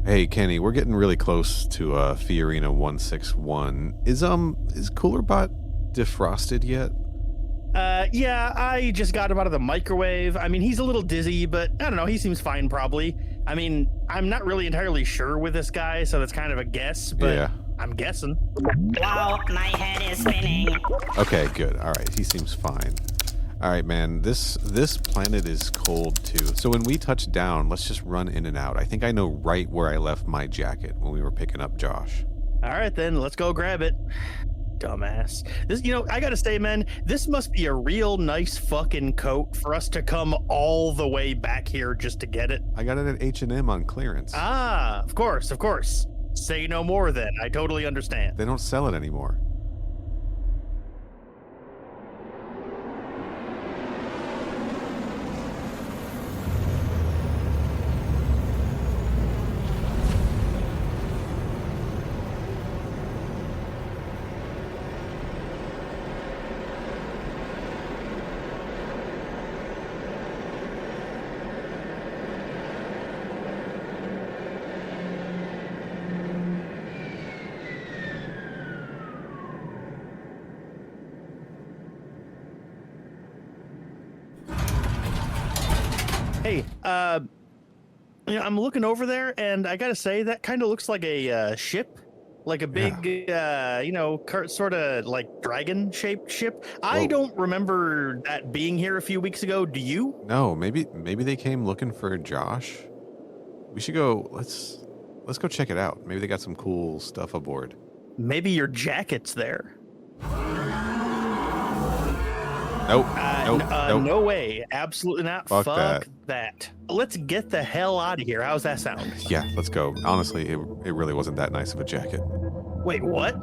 Hey Kenny, we're getting really close to Fiorina 161. Is Coolerbot defrosted yet? Yeah, I just got him out of the microwave. I mean, he's a little dizzy, but I don't know. He seems fine, probably. I mean, I'm not really entirely sure with this guy, so that's kind of a guess, but Yeah. I'm guessing. Whoa, my head is spinning. Okay, good. All right, he seems fine. All right, man, this planet is cold too. So when we touch down, let's just run in and out. I think I know right where I left my jacket when we were picking up Josh. All right, then, let's go grab it. Dumbass. This, I gotta say, man, this must be a real nice fucking coat for us to come all the way back here just to get it. I got it at H&M on clearance. Ah, of course. Say no more then. I totally understand. They don't sell it anymore. Hey, I'm looking over there, and I gotta say that kind of looks like a ship, like a big, sort of like dragon-shaped ship. I Whoa. don't remember that being here a few weeks ago. Do you? No, maybe they came looking for Josh. We should go. Let's go check it out. Maybe they got some cool stuff aboard. Maybe your jacket's there. Nope. No way. Absolutely not. Fuck that. Let's get the hell out of here. How's that sound? Yeah, let's go. Honestly, it really wasn't that nice of a jacket. Wait, what?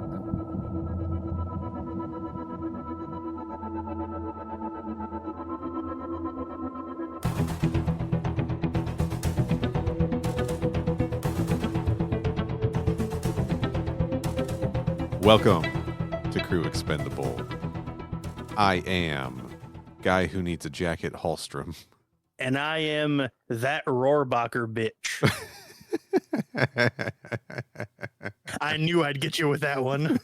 Welcome to Crew Expendable. I am guy who needs a jacket, Hallstrom. And I am that Rohrbacher bitch. I knew I'd get you with that one.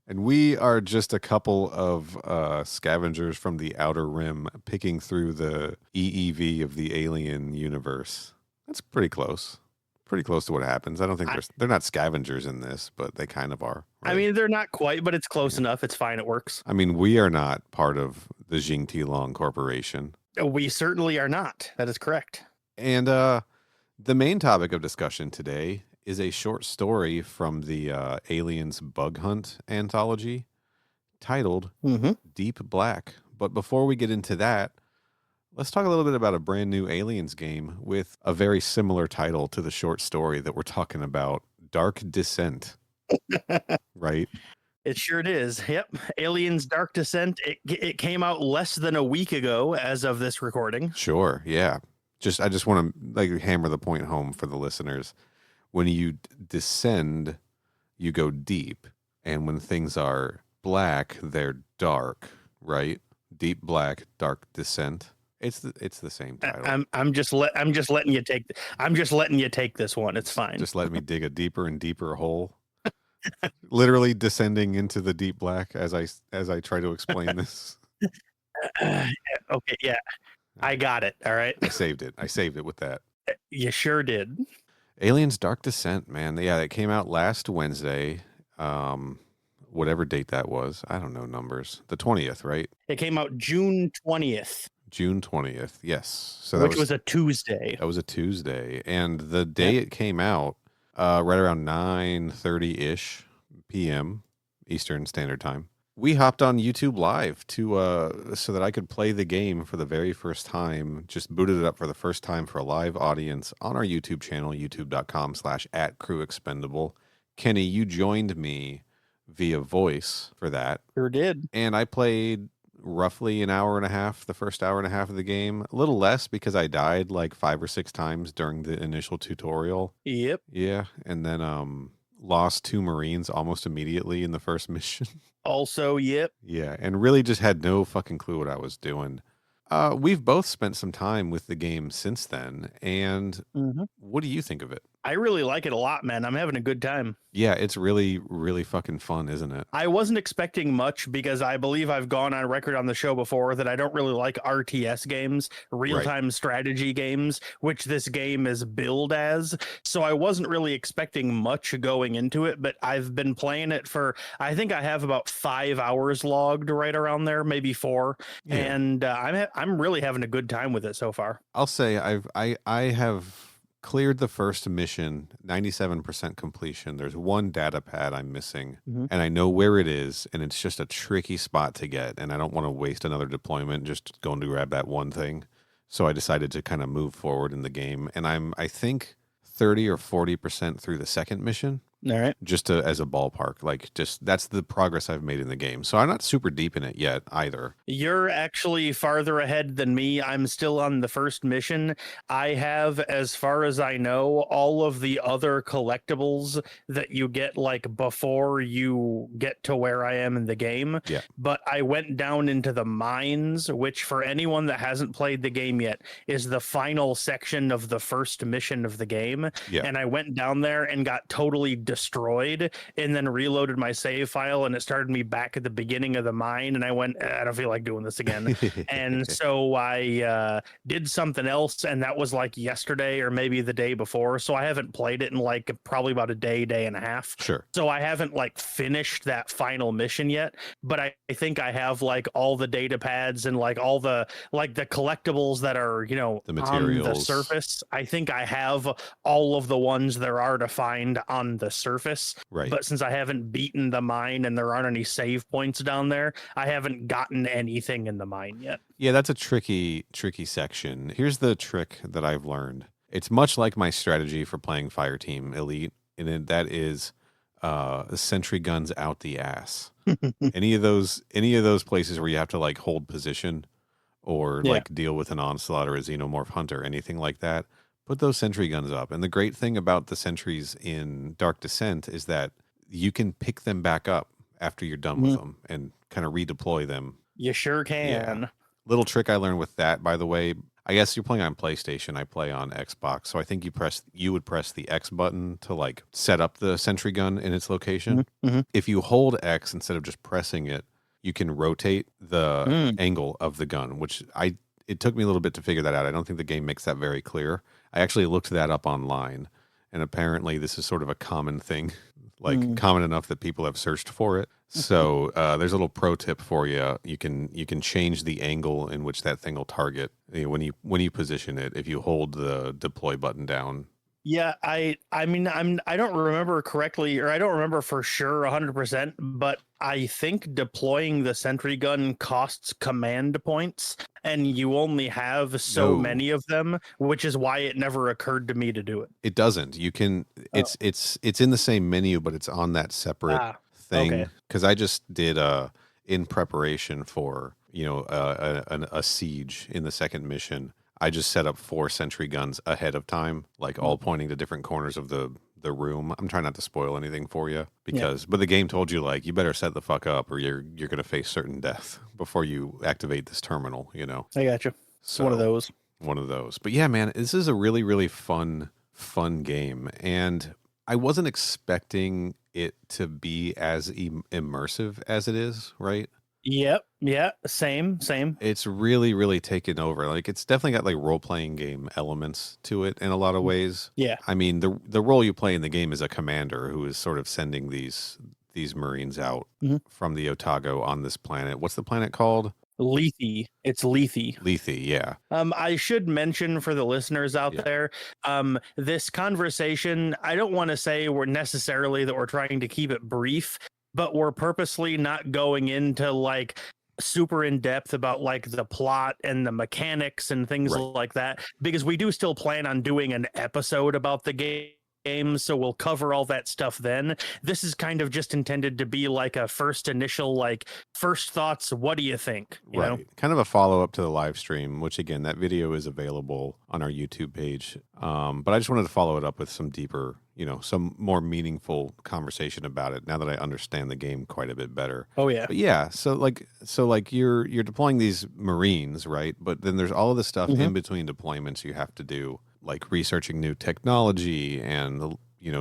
And we are just a couple of scavengers from the Outer Rim picking through the EEV of the alien universe. That's pretty close. Pretty close to what happens. I don't think they're not scavengers in this, but they kind of are. Right? I mean, they're not quite, but it's close enough. It's fine. It works. I mean, we are not part of the Jing Long Corporation. We certainly are not. That is correct. And the main topic of discussion today is a short story from the Aliens Bug Hunt anthology titled Deep Black. But before we get into that, let's talk a little bit about a brand new Aliens game with a very similar title to the short story that we're talking about, Dark Descent. Right? It sure is. Yep. Aliens Dark Descent. It came out less than a week ago as of this recording. Sure. Yeah. I just want to hammer the point home for the listeners. When you descend, you go deep. And when things are black, they're dark, right? Deep Black, Dark Descent. It's the same title. I'm just letting you take this one. It's fine. Just let me dig a deeper and deeper hole. Literally descending into the deep black as I try to explain this. Okay, yeah. I got it. All right. I saved it with that. You sure did. Aliens Dark Descent, man. Yeah, it came out last Wednesday. Whatever date that was. I don't know numbers. The 20th, right? It came out June 20th. June 20th. Yes. So which was a Tuesday. That was a Tuesday. And the day it came out, right around 9:30-ish p.m. Eastern Standard Time, we hopped on YouTube Live to so that I could play the game for the very first time. Just booted it up for the first time for a live audience on our YouTube channel, youtube.com/@crewexpendable. Kenny, you joined me via voice for that. Sure did. And I played roughly an hour and a half, the first hour and a half of the game. A little less because I died like 5 or 6 times during the initial tutorial. Yep. Yeah. And then lost 2 Marines almost immediately in the first mission. Also, yep. Yeah. And really just had no fucking clue what I was doing. We've both spent some time with the game since then, and what do you think of it? I really like it a lot, man. I'm having a good time. Yeah, it's really, really fucking fun, isn't it? I wasn't expecting much because I believe I've gone on record on the show before that I don't really like RTS games, real-time strategy games, which this game is billed as. So I wasn't really expecting much going into it, but I've been playing it for, I think I have about 5 hours logged right around there, maybe 4. Yeah. And I'm really having a good time with it so far. I'll say I have cleared the first mission, 97% completion. There's one data pad I'm missing, and I know where it is, and it's just a tricky spot to get, and I don't want to waste another deployment just going to grab that one thing. So I decided to kind of move forward in the game, and I think 30 or 40% through the second mission. All right. Just as a ballpark, like just that's the progress I've made in the game. So I'm not super deep in it yet either. You're actually farther ahead than me. I'm still on the first mission. I have, as far as I know, all of the other collectibles that you get like before you get to where I am in the game. Yeah. But I went down into the mines, which for anyone that hasn't played the game yet is the final section of the first mission of the game. Yeah. And I went down there and got totally destroyed and then reloaded my save file, and it started me back at the beginning of the mine, and I went, I don't feel like doing this again. And so I did something else, and that was like yesterday or maybe the day before, so I haven't played it in like probably about a day and a half. Sure. So I haven't like finished that final mission yet, but I think I have like all the data pads and like all the collectibles that are, you know, the materials on the surface. I think I have all of the ones there are to find on the surface, right? But since I haven't beaten the mine and there aren't any save points down there, I haven't gotten anything in the mine yet. Yeah, that's a tricky section. Here's the trick that I've learned. It's much like my strategy for playing Fireteam Elite, and that is sentry guns out the ass. any of those places where you have to like hold position or like deal with an onslaught or a xenomorph hunter, anything like that. Put those sentry guns up. And the great thing about the sentries in Dark Descent is that you can pick them back up after you're done with them and kind of redeploy them. You sure can. Yeah. Little trick I learned with that, by the way. I guess you're playing on PlayStation. I play on Xbox. So I think you would press the X button to like set up the sentry gun in its location. If you hold X instead of just pressing it, you can rotate the angle of the gun, which it took me a little bit to figure that out. I don't think the game makes that very clear. I actually looked that up online, and apparently this is sort of a common thing, like common enough that people have searched for it. So there's a little pro tip for you. You can change the angle in which that thing will target when you position it if you hold the deploy button down. Yeah, I mean, I don't remember correctly, or I don't remember for sure 100%, but I think deploying the sentry gun costs command points, and you only have so many of them, which is why it never occurred to me to do it. It doesn't. You can. It's in the same menu, but it's on that separate thing. Because I just did in preparation for a siege in the second mission. I just set up 4 sentry guns ahead of time, like all pointing to different corners of the room. I'm trying not to spoil anything for you but the game told you like you better set the fuck up or you're going to face certain death before you activate this terminal, you know. I got you. So one of those. But yeah, man, this is a really, really fun game, and I wasn't expecting it to be as immersive as it is, right? Yep. Yeah. Same. It's really, really taken over. Like it's definitely got like role-playing game elements to it in a lot of ways. Yeah. I mean, the role you play in the game is a commander who is sort of sending these Marines out from the Otago on this planet. What's the planet called? Lethe. It's Lethe. Lethe, yeah. I should mention for the listeners out there, this conversation, I don't want to say we're trying to keep it brief, but we're purposely not going into like super in depth about like the plot and the mechanics and things like that, because we do still plan on doing an episode about the game game, so we'll cover all that stuff then. This is kind of just intended to be like a first initial, like, first thoughts, what do you think? You know? Kind of a follow-up to the live stream, which again, that video is available on our YouTube page. But I just wanted to follow it up with some deeper, some more meaningful conversation about it now that I understand the game quite a bit better. Oh yeah. But yeah, so like you're deploying these Marines, right? But then there's all of the stuff in between deployments you have to do, like researching new technology and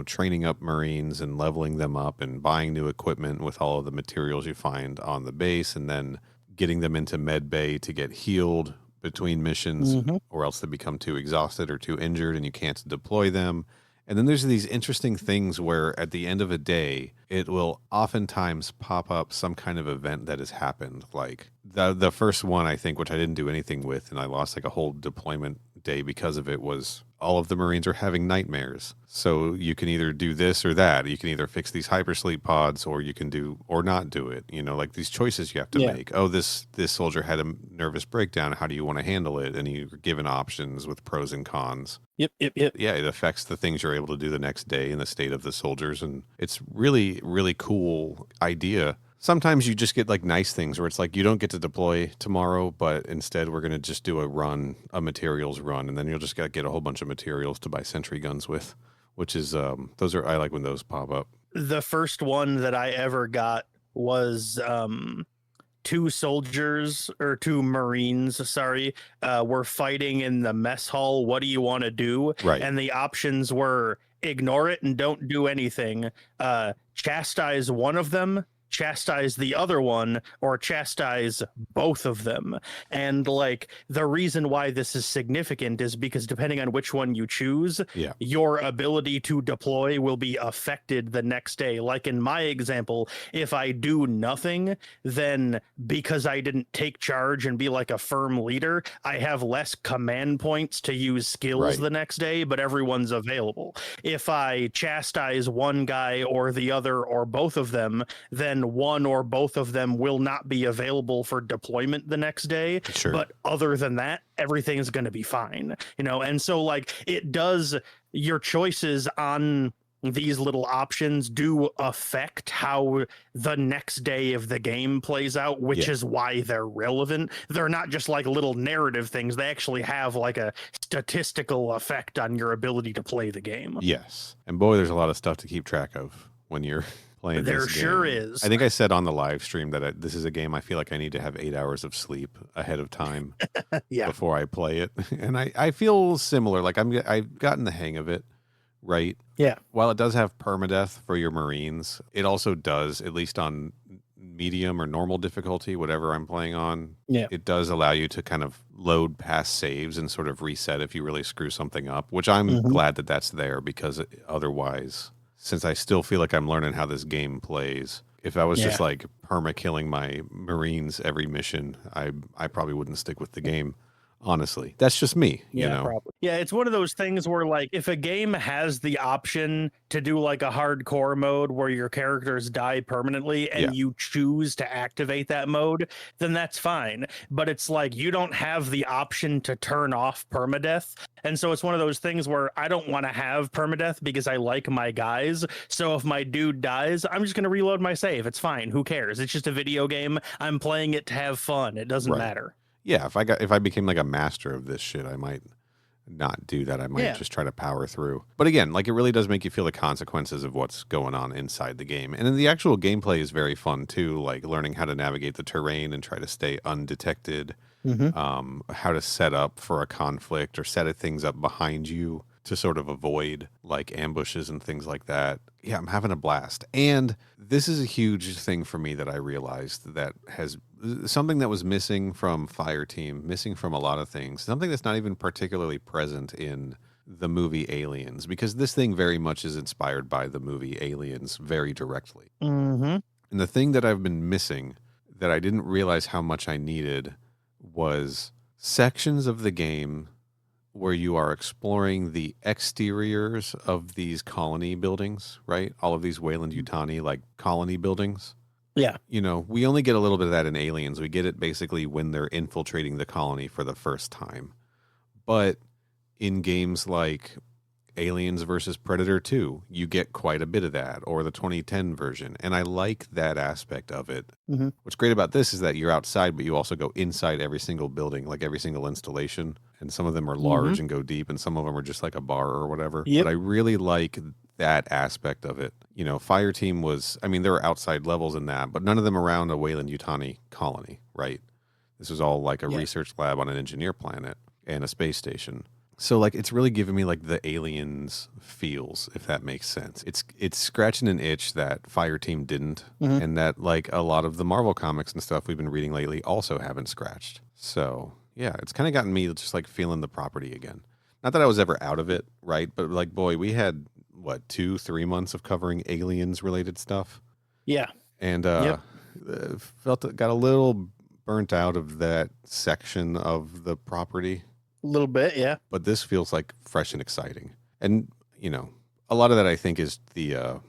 training up Marines and leveling them up and buying new equipment with all of the materials you find on the base, and then getting them into med bay to get healed between missions, or else they become too exhausted or too injured and you can't deploy them. And then there's these interesting things where at the end of a day, it will oftentimes pop up some kind of event that has happened. Like the first one, I think, which I didn't do anything with, and I lost like a whole deployment day because of it, was all of the Marines are having nightmares. So you can either do this or that. You can either fix these hypersleep pods, or you can do or not do it. Like these choices you have to make. Oh, this soldier had a nervous breakdown. How do you want to handle it? And you're given options with pros and cons. Yep. Yeah, it affects the things you're able to do the next day and the state of the soldiers. And it's really, really cool idea. Sometimes you just get like nice things where it's like you don't get to deploy tomorrow, but instead we're going to just do a materials run, and then you'll just get a whole bunch of materials to buy sentry guns with, which is I like when those pop up. The first one that I ever got was two Marines, were fighting in the mess hall. What do you want to do? Right. And the options were ignore it and don't do anything, chastise one of them, chastise the other one, or chastise both of them. And like the reason why this is significant is because depending on which one you choose, your ability to deploy will be affected the next day. Like in my example, if I do nothing, then because I didn't take charge and be like a firm leader, I have less command points to use skills the next day, but everyone's available. If I chastise one guy or the other or both of them, then one or both of them will not be available for deployment the next day. Sure. But other than that, everything is going to be fine, and so like it does, your choices on these little options do affect how the next day of the game plays out, which is why they're relevant. They're not just like little narrative things. They actually have like a statistical effect on your ability to play the game. Yes. And boy, there's a lot of stuff to keep track of when you're playing there this game. Sure is. I think I said on the live stream that this is a game I feel like I need to have 8 hours of sleep ahead of time before I play it. And I feel similar. Like I've gotten the hang of it, right? Yeah. While it does have permadeath for your Marines, it also does, at least on medium or normal difficulty, whatever I'm playing on, it does allow you to kind of load past saves and sort of reset if you really screw something up, which I'm glad that that's there, because otherwise, since I still feel like I'm learning how this game plays, if I was just like perma-killing my Marines every mission, I probably wouldn't stick with the game. Honestly, that's just me, you know? Probably. Yeah, it's one of those things where, like, if a game has the option to do like a hardcore mode where your characters die permanently and you choose to activate that mode, then that's fine. But it's like you don't have the option to turn off permadeath. And so it's one of those things where I don't want to have permadeath because I like my guys. So if my dude dies, I'm just going to reload my save. It's fine. Who cares? It's just a video game. I'm playing it to have fun. It doesn't matter. Yeah, if I became like a master of this shit, I might not do that. I might just try to power through. But again, like, it really does make you feel the consequences of what's going on inside the game. And then the actual gameplay is very fun too, like learning how to navigate the terrain and try to stay undetected, how to set up for a conflict or set things up behind you to sort of avoid like ambushes and things like that. Yeah, I'm having a blast. And this is a huge thing for me that I realized that has something that was missing from Fireteam, missing from a lot of things, something that's not even particularly present in the movie Aliens, because this thing very much is inspired by the movie Aliens very directly. And the thing that I've been missing that I didn't realize how much I needed was sections of the game where you are exploring the exteriors of these colony buildings, right? All of these Weyland-Yutani like colony buildings. Yeah. You know, we only get a little bit of that in Aliens. We get it basically when they're infiltrating the colony for the first time. But in games like Aliens versus Predator 2, you get quite a bit of that, or the 2010 version. And I like that aspect of it. Mm-hmm. What's great about this is that you're outside, but you also go inside every single building, like every single installation. And some of them are large and go deep, and some of them are just like a bar or whatever. Yep. But I really like that aspect of it. You know, Fireteam was, I mean, there were outside levels in that, but none of them around a Weyland-Yutani colony, right? This was all like a research lab on an engineer planet and a space station. So like it's really giving me like the Aliens feels, if that makes sense. It's scratching an itch that Fireteam didn't, and that like a lot of the Marvel comics and stuff we've been reading lately also haven't scratched. So yeah, it's kind of gotten me just like feeling the property again. Not that I was ever out of it, right? But like, boy, we had what 2-3 months of covering aliens related stuff. Yeah, and got a little burnt out of that section of the property. a little bit, yeah. But this feels like fresh and exciting. And, you know, a lot of that I think is the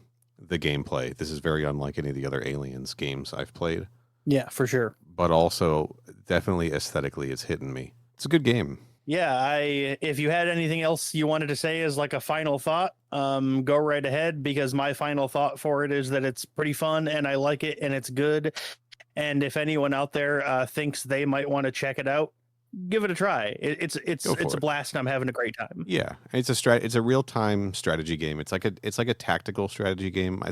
gameplay. This is very unlike any of the other Aliens games I've played. Yeah, for sure. But also, definitely aesthetically, it's hitting me. It's a good game. Yeah, if you had anything else you wanted to say as like a final thought, go right ahead, because my final thought for it is that it's pretty fun and I like it and it's good. And if anyone out there thinks they might want to check it out, give it a try. It's a blast and I'm having a great time. Yeah, it's a real-time strategy game. It's like a tactical strategy game.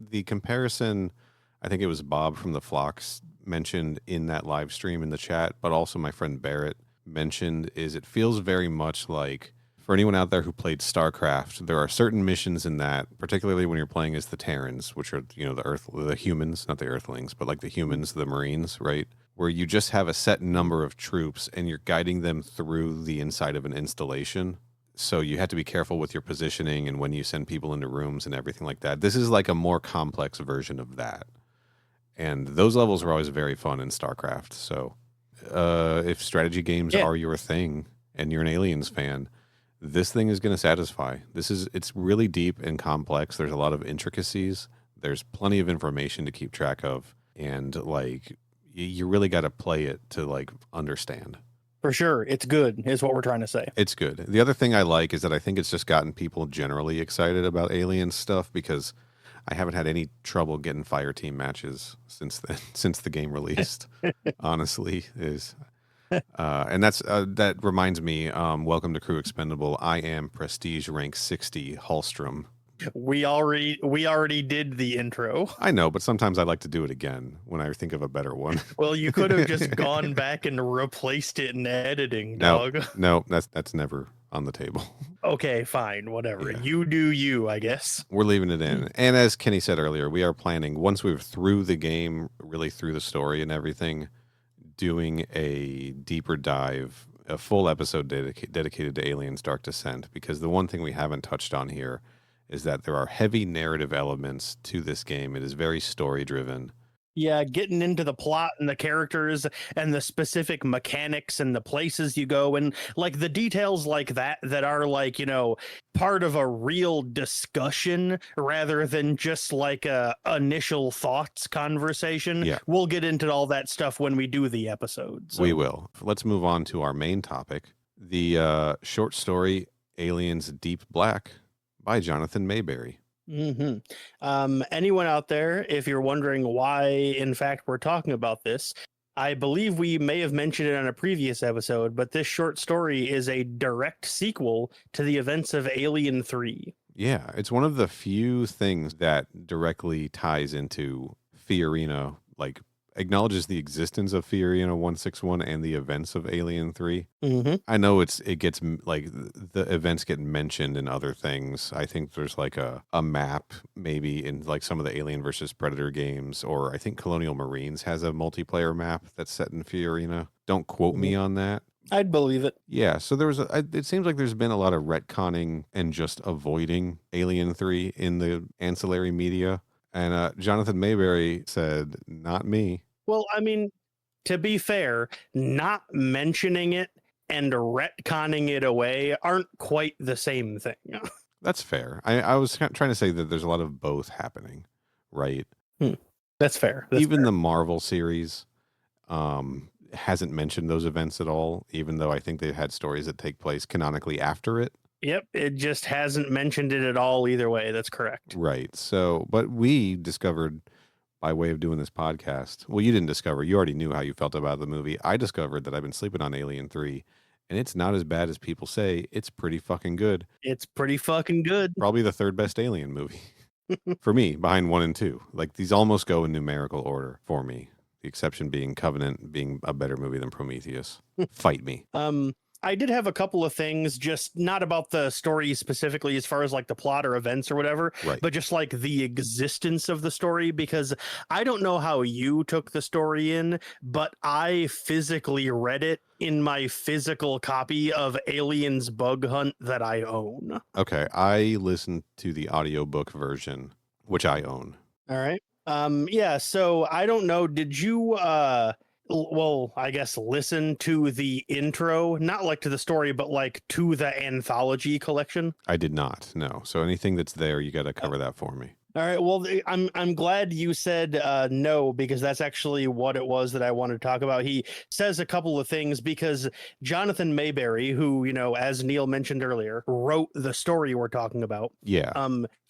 The comparison, I think it was Bob from the Flocks mentioned in that live stream in the chat, but also my friend Barrett mentioned, is it feels very much like, for anyone out there who played StarCraft, there are certain missions in that, particularly when you're playing as the Terrans, which are, you know, the humans, not the Earthlings, but like the humans, the Marines, right? Where you just have a set number of troops and you're guiding them through the inside of an installation. So you have to be careful with your positioning and when you send people into rooms and everything like that. This is like a more complex version of that. And those levels are always very fun in StarCraft. So if strategy games are your thing and you're an Aliens fan, this thing is going to satisfy. It's really deep and complex. There's a lot of intricacies. There's plenty of information to keep track of. And like, you really got to play it to like understand. For sure. It's good is what we're trying to say. It's good. The other thing I like is that I think it's just gotten people generally excited about alien stuff, because I haven't had any trouble getting Fireteam matches since the game released. Honestly, and that reminds me. Welcome to Crew Expendable. I am Prestige rank 60 Hallstrom. We already did the intro. I know, but sometimes I like to do it again when I think of a better one. Well, you could have just gone back and replaced it in editing, dog. No, that's never on the table. Okay, fine, whatever. Yeah. You do you, I guess. We're leaving it in. And as Kenny said earlier, we are planning, once we're through the game, really through the story and everything, doing a deeper dive, a full episode dedicated to Aliens Dark Descent, because the one thing we haven't touched on here is that there are heavy narrative elements to this game. It is very story driven. Yeah, getting into the plot and the characters and the specific mechanics and the places you go and like the details like that are like, you know, part of a real discussion rather than just like a initial thoughts conversation. Yeah. We'll get into all that stuff when we do the episode. So. We will. Let's move on to our main topic, the short story Aliens Deep Black by Jonathan Mayberry. Anyone out there, if you're wondering why, in fact, we're talking about this, I believe we may have mentioned it on a previous episode, but this short story is a direct sequel to the events of Alien 3. Yeah, it's one of the few things that directly ties into Fiorina, like acknowledges the existence of Fiorina 161 and the events of Alien 3. I know it gets like the events get mentioned in other things. I think there's like a map maybe in like some of the Alien versus Predator games, or I think Colonial Marines has a multiplayer map that's set in Fiorina. Don't quote me on that. I'd believe it. Yeah, so it seems like there's been a lot of retconning and just avoiding Alien 3 in the ancillary media. And Jonathan Mayberry said, not me. Well, I mean, to be fair, not mentioning it and retconning it away aren't quite the same thing. That's fair. I was trying to say that there's a lot of both happening, right? That's fair. Even the Marvel series hasn't mentioned those events at all, even though I think they've had stories that take place canonically after it. Yep, it just hasn't mentioned it at all either way. That's correct. Right. So, but we discovered by way of doing this podcast. Well, you didn't discover. You already knew how you felt about the movie. I discovered that I've been sleeping on Alien 3, and it's not as bad as people say. It's pretty fucking good. It's pretty fucking good. Probably the third best Alien movie for me, behind 1 and 2. Like, these almost go in numerical order for me. The exception being Covenant being a better movie than Prometheus. Fight me. I did have a couple of things, just not about the story specifically as far as like the plot or events or whatever, Right. but just like the existence of the story, because I don't know how you took the story in, but I physically read it in my physical copy of Aliens Bug Hunt that I own. Okay, I listened to the audiobook version, which I own. All right. Yeah, so I don't know, did you well, I guess listen to the intro, not like to the story, but like to the anthology collection? I did not, no. So anything that's there, you got to cover that for me. All right. Well, I'm glad you said no, because that's actually what it was that I wanted to talk about. He says a couple of things because Jonathan Mayberry, who, you know, as Neal mentioned earlier, wrote the story we're talking about. Yeah.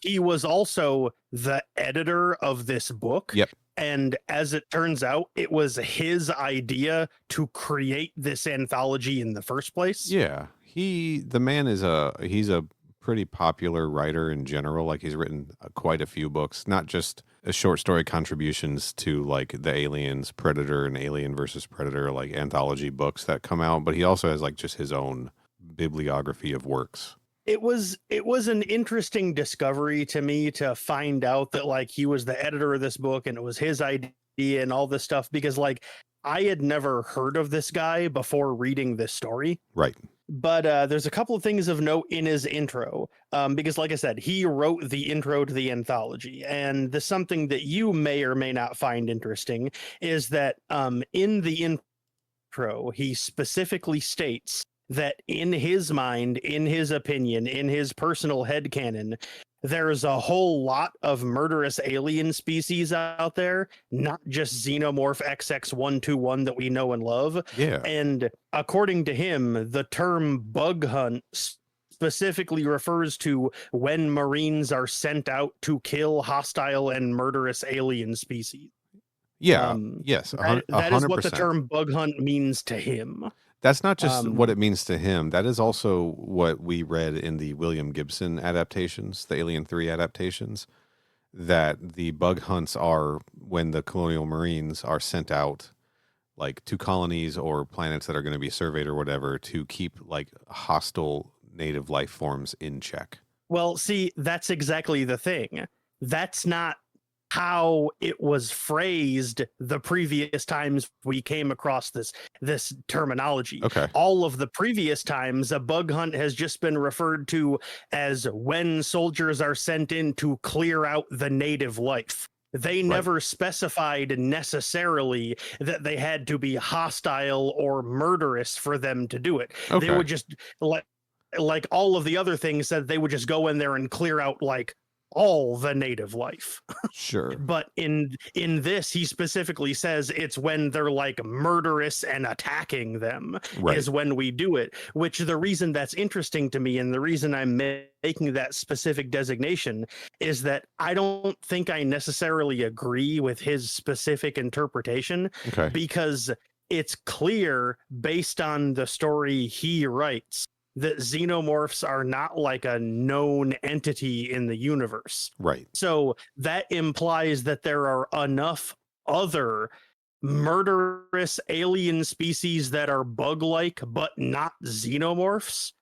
He was also the editor of this book. Yep. And as it turns out, it was his idea to create this anthology in the first place. Yeah. The man is he's a pretty popular writer in general. Like, he's written quite a few books, not just short story contributions to like the Aliens, Predator, and Alien versus Predator, like anthology books that come out, but he also has like just his own bibliography of works. It was an interesting discovery to me to find out that like he was the editor of this book and it was his idea and all this stuff, because like I had never heard of this guy before reading this story. Right. But there's a couple of things of note in his intro, because like I said, he wrote the intro to the anthology, and the something that you may or may not find interesting is that in the intro, he specifically states that in his mind, in his opinion, in his personal headcanon, there's a whole lot of murderous alien species out there, not just Xenomorph XX121 that we know and love. Yeah. And according to him, the term bug hunt specifically refers to when Marines are sent out to kill hostile and murderous alien species. Yeah. Yes. That is what the term bug hunt means to him. That's not just what it means to him. That is also what we read in the William Gibson adaptations, the Alien 3 adaptations, that the bug hunts are when the colonial Marines are sent out like to colonies or planets that are going to be surveyed or whatever to keep like hostile native life forms in check. Well, see, that's exactly the thing. That's not how it was phrased the previous times we came across this terminology. Okay. All of the previous times, a bug hunt has just been referred to as when soldiers are sent in to clear out the native life. They never specified necessarily that they had to be hostile or murderous for them to do it. Okay. They would just, like all of the other things, said they would just go in there and clear out like all the native life. Sure. But in this, he specifically says it's when they're like murderous and attacking them is when we do it, which the reason that's interesting to me and the reason I'm making that specific designation is that I don't think I necessarily agree with his specific interpretation, because it's clear based on the story he writes that xenomorphs are not like a known entity in the universe. Right. So that implies that there are enough other murderous alien species that are bug-like but not xenomorphs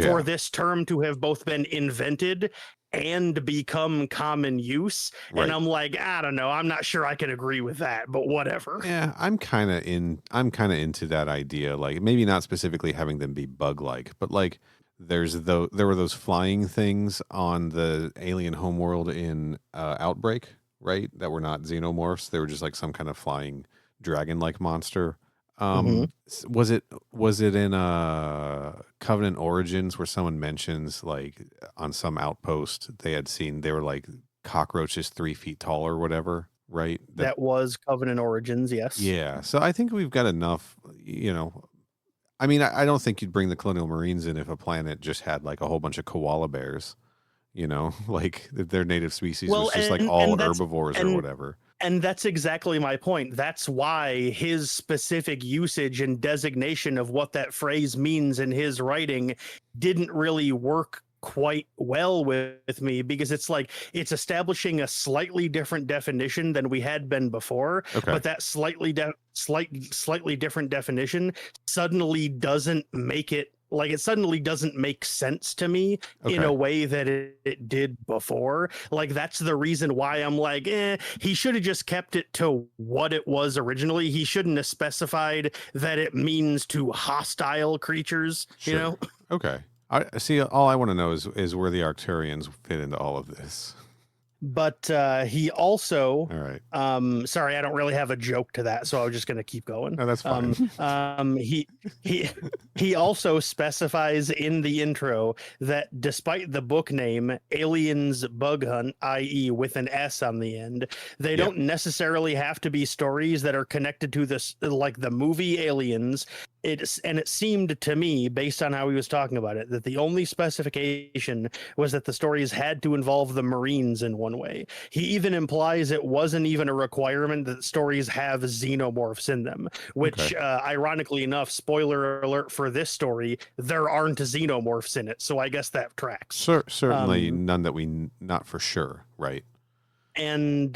for this term to have both been invented and become common use. And I'm like, I don't know, I'm not sure I can agree with that, but whatever. Yeah, I'm kind of into that idea, like maybe not specifically having them be bug-like, but like there were those flying things on the alien homeworld in Outbreak, right? That were not xenomorphs. They were just like some kind of flying dragon-like monster. Was it in Covenant Origins where someone mentions like on some outpost they were like cockroaches 3 feet tall or whatever, right? That was Covenant Origins, yes. Yeah. So I think we've got enough, I mean, I don't think you'd bring the colonial marines in if a planet just had like a whole bunch of koala bears, like if their native species Well, was just like all herbivores or whatever. And that's exactly my point. That's why his specific usage and designation of what that phrase means in his writing didn't really work quite well with me, because it's like it's establishing a slightly different definition than we had been before. Okay. But that slightly different definition suddenly doesn't make it, like, it suddenly doesn't make sense to me in a way that it did before. Like, that's the reason why I'm like, he should have just kept it to what it was originally. He shouldn't have specified that it means to hostile creatures, Sure. Okay. I see. All I want to know is where the Arcturians fit into all of this. But he also, all right. Sorry, I don't really have a joke to that, so I was just going to keep going. No, that's fine. He also specifies in the intro that despite the book name Aliens Bug Hunt, i.e. with an S on the end, they don't necessarily have to be stories that are connected to this, like the movie Aliens. It seemed to me, based on how he was talking about it, that the only specification was that the stories had to involve the Marines in one way. He even implies it wasn't even a requirement that stories have xenomorphs in them, which, ironically enough, spoiler alert for this story, there aren't xenomorphs in it. So I guess that tracks. Certainly none that not for sure, right? And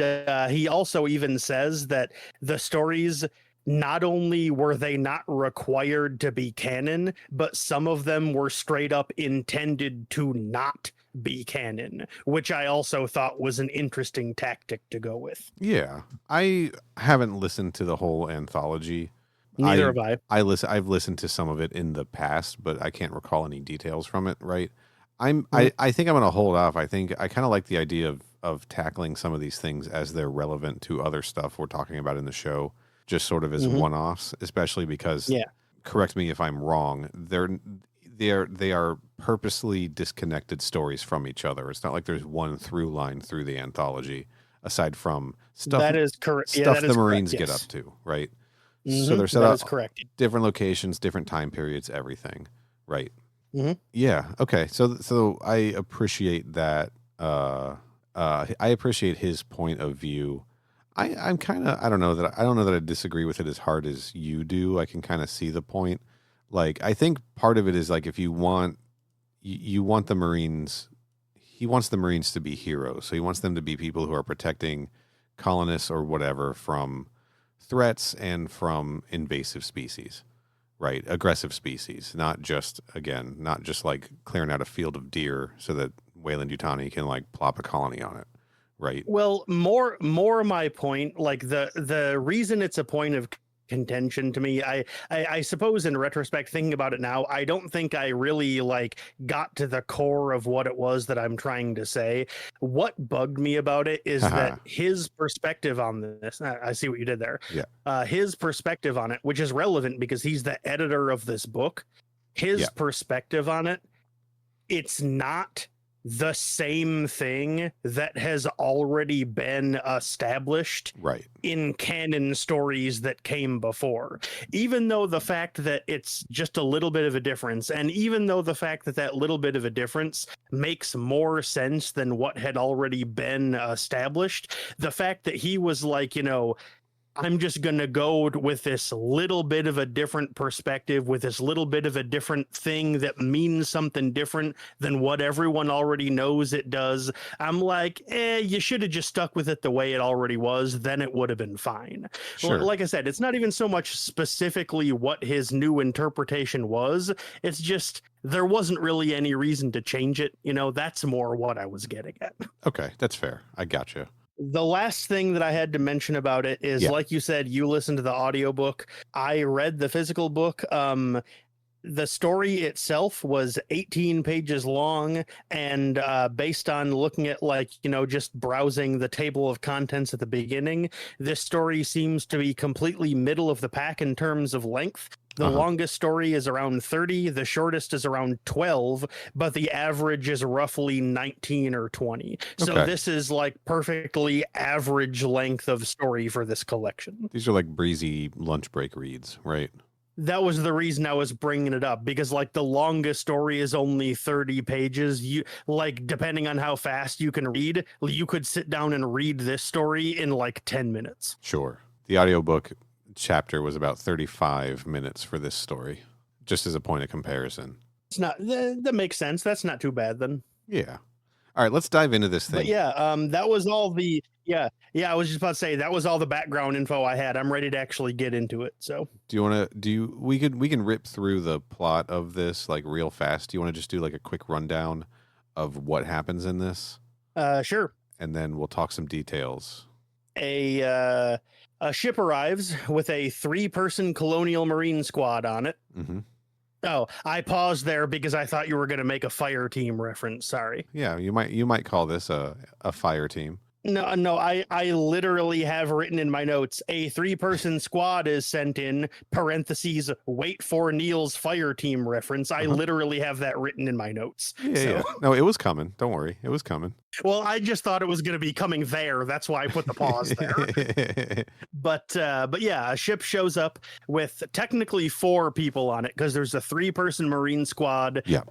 he also even says that the stories, not only were they not required to be canon, but some of them were straight up intended to not be canon, which I also thought was an interesting tactic to go with. Yeah. I haven't listened to the whole anthology. Neither have I. I've listened to some of it in the past, but I can't recall any details from it, right? I think I'm going to hold off. I think I kind of like the idea of tackling some of these things as they're relevant to other stuff we're talking about in the show, just sort of as one-offs, especially because, correct me if I'm wrong, they are purposely disconnected stories from each other. It's not like there's one through line through the anthology, aside from stuff that is correct. Stuff the Marines get up to, right? So they're set up different locations, different time periods, everything, right? Yeah. Okay. So I appreciate that. I appreciate his point of view. I'm kind of, I don't know that I disagree with it as hard as you do. I can kind of see the point. Like, I think part of it is like, if you want the Marines, he wants the Marines to be heroes. So he wants them to be people who are protecting colonists or whatever from threats and from invasive species, right? Aggressive species, not just like clearing out a field of deer so that Weyland-Yutani can like plop a colony on it. Right. Well, more my point, like the reason it's a point of contention to me, I suppose in retrospect, thinking about it now, I don't think I really like got to the core of what it was that I'm trying to say. What bugged me about it is that his perspective on this, I see what you did there. Yeah. His perspective on it, which is relevant because he's the editor of this book, his perspective on it, it's not the same thing that has already been established in canon stories that came before. Even though the fact that it's just a little bit of a difference, and even though the fact that that little bit of a difference makes more sense than what had already been established, the fact that he was like, I'm just going to go with this little bit of a different perspective, with this little bit of a different thing that means something different than what everyone already knows it does. I'm like, you should have just stuck with it the way it already was. Then it would have been fine. Sure. Like I said, it's not even so much specifically what his new interpretation was. It's just there wasn't really any reason to change it. That's more what I was getting at. Okay, that's fair. I gotcha. The last thing that I had to mention about it is, like you said, you listened to the audiobook. I read the physical book. The story itself was 18 pages long, and based on looking at just browsing the table of contents at the beginning, this story seems to be completely middle of the pack in terms of length. The longest story is around 30, the shortest is around 12, but the average is roughly 19 or 20. So this is like perfectly average length of story for this collection. These are like breezy lunch break reads, right? That was the reason I was bringing it up, because like the longest story is only 30 pages. You like, depending on how fast you can read, you could sit down and read this story in like 10 minutes. Sure. The audiobook chapter was about 35 minutes for this story, just as a point of comparison. It's not that makes sense. That's not too bad then. Yeah. All right, let's dive into this thing. But yeah, that was all the I was just about to say that was all the background info I had. I'm ready to actually get into it. So we can rip through the plot of this like real fast. Do you want to just do like a quick rundown of what happens in this? Sure. And then we'll talk some details. A ship arrives with a 3-person colonial marine squad on it. Mm-hmm. Oh, I paused there because I thought you were going to make a fire team reference. Sorry. Yeah, you might call this a fire team. No, I literally have written in my notes, a 3-person squad is sent in, parentheses, wait for Neal's fire team reference. I literally have that written in my notes. Yeah. No, it was coming. Don't worry. It was coming. Well, I just thought it was going to be coming there. That's why I put the pause there. But yeah, a ship shows up with technically 4 people on it because there's a 3-person Marine squad. Yeah.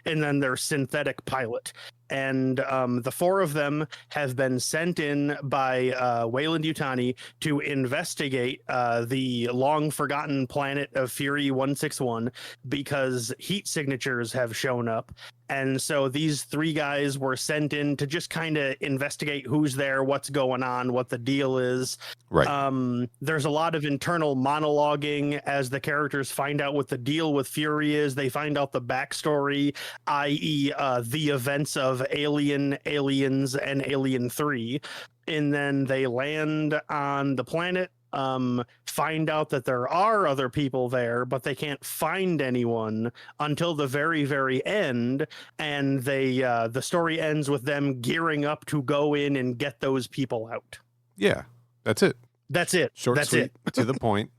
And then their synthetic pilot. And the 4 of them have been sent in by Weyland-Yutani to investigate the long-forgotten planet of Fury 161 because heat signatures have shown up. And so these 3 guys were sent in to just kind of investigate who's there, what's going on, what the deal is. Right. There's a lot of internal monologuing as the characters find out what the deal with Fury is. They find out the backstory, i.e. The events of Aliens, and Alien 3. And then they land on the planet, find out that there are other people there, but they can't find anyone until the very, very end. And the story ends with them gearing up to go in and get those people out. Yeah, that's it. That's it. Short, that's sweet, it. to the point.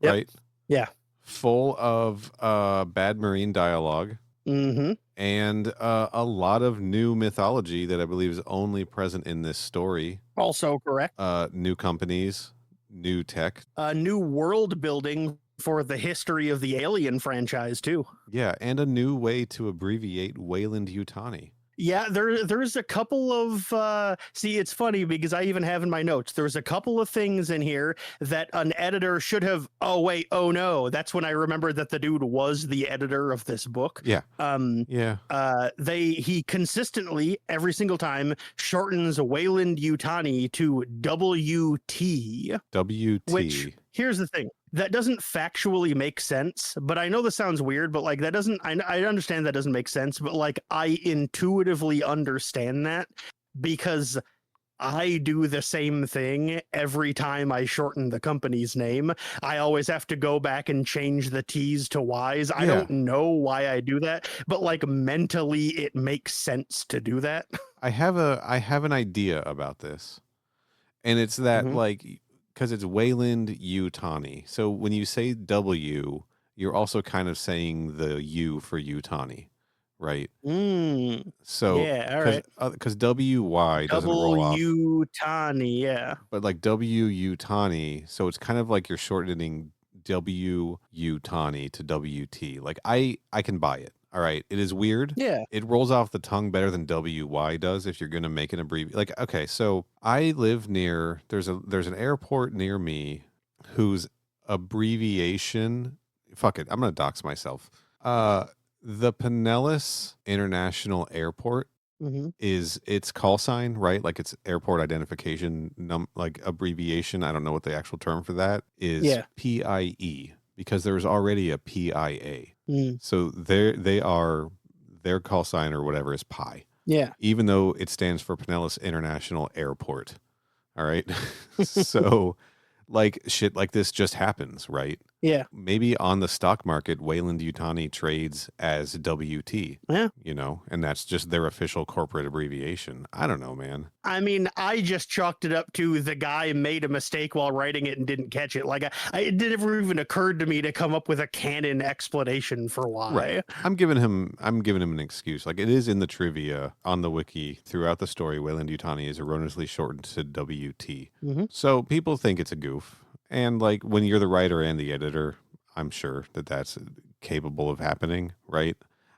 Yep. Right? Yeah. Full of bad marine dialogue. Mm-hmm. And a lot of new mythology that I believe is only present in this story. Also correct. New companies, new tech. New world building for the history of the Alien franchise, too. Yeah, and a new way to abbreviate Weyland-Yutani. Yeah, there's a couple of see, it's funny because I even have in my notes, there's a couple of things in here that an editor should have, oh no, that's when I remembered that the dude was the editor of this book. Yeah. He consistently every single time shortens Weyland-Yutani to WT. WT. Which, here's the thing. That doesn't factually make sense, but I know this sounds weird, but like that doesn't, I understand that doesn't make sense, but like I intuitively understand that because I do the same thing every time I shorten the company's name. I always have to go back and change the T's to Y's. I don't know why I do that, but like mentally it makes sense to do that. I have an idea about this. And it's that like, because it's Weyland-Yutani. So when you say W, you're also kind of saying the U for Yutani, right? So yeah, all right. Because WY doesn't roll off. Yutani, yeah. But like W-Yutani, so it's kind of like you're shortening W-Yutani to WT. Like I can buy it. All right, it is weird. Yeah. It rolls off the tongue better than WY does if you're going to make an abbreviation. Like, okay, so I live near, there's an airport near me whose abbreviation, fuck it, I'm going to dox myself. The Pinellas International Airport is its call sign, right? Like its airport identification, like abbreviation, I don't know what the actual term for that is, PIE. Because there's already a PIA. So their call sign or whatever is PI. Yeah. Even though it stands for Pinellas International Airport. All right. So like shit like this just happens, right? Yeah. Maybe on the stock market, Weyland-Yutani trades as WT. Yeah. You know, and that's just their official corporate abbreviation. I don't know, man. I mean, I just chalked it up to the guy made a mistake while writing it and didn't catch it. Like, it never even occurred to me to come up with a canon explanation for why. Right. I'm giving him an excuse. Like, it is in the trivia on the wiki throughout the story. Weyland-Yutani is erroneously shortened to WT. So people think it's a goof. And like when you're the writer and the editor, I'm sure that that's capable of happening, right?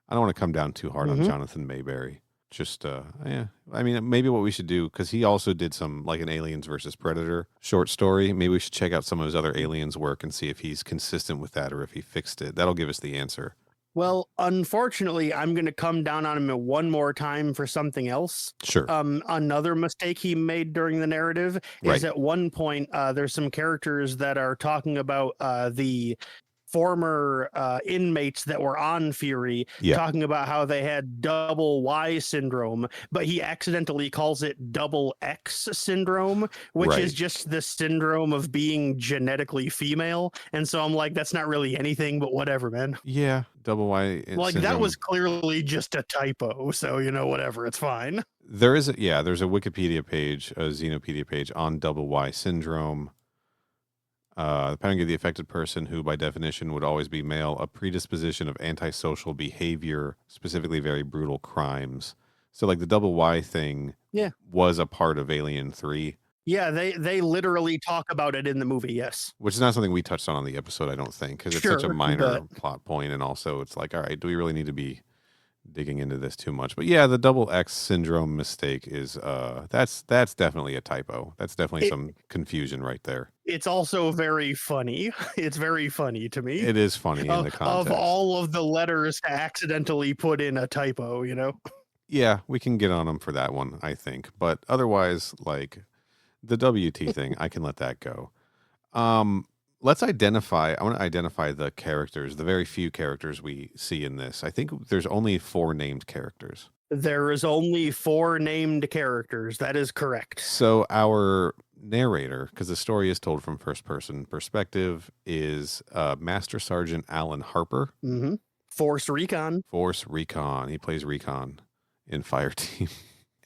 I don't want to come down too hard on Jonathan Mayberry. Just, yeah. I mean, maybe what we should do, because he also did some, like an Aliens versus Predator short story. Maybe we should check out some of his other Aliens work and see if he's consistent with that or if he fixed it. That'll give us the answer. Well, unfortunately, I'm going to come down on him one more time for something else. Sure. Another mistake he made during the narrative is at one point, there's some characters that are talking about the former inmates that were on Fury, talking about how they had double Y syndrome, but he accidentally calls it double X syndrome, which is just the syndrome of being genetically female. And so I'm like, that's not really anything, but whatever, man. Yeah, double Y like syndrome. That was clearly just a typo, so whatever, it's fine. There's a Wikipedia page, a Xenopedia page on double Y syndrome. The pattern of the affected person, who by definition would always be male, a predisposition of antisocial behavior, specifically very brutal crimes. So like the double Y thing was a part of Alien 3. Yeah, they literally talk about it in the movie, yes. Which is not something we touched on the episode, I don't think, because it's such a minor plot point, and also it's like, all right, do we really need to be digging into this too much? But yeah, the double X syndrome mistake is that's definitely a typo. That's definitely some confusion right there. It's also very funny. It's very funny to me. It is funny in the context. Of all of the letters to accidentally put in a typo, Yeah, we can get on them for that one, I think. But otherwise, like the WT thing, I can let that go. Let's identify. I want to identify the characters, the very few characters we see in this. I think there's only 4 named characters. There is only 4 named characters. That is correct. So our narrator, because the story is told from first-person perspective, is Master Sergeant Alan Harper. Mm-hmm. Force Recon. Force Recon. He plays Recon in Fireteam.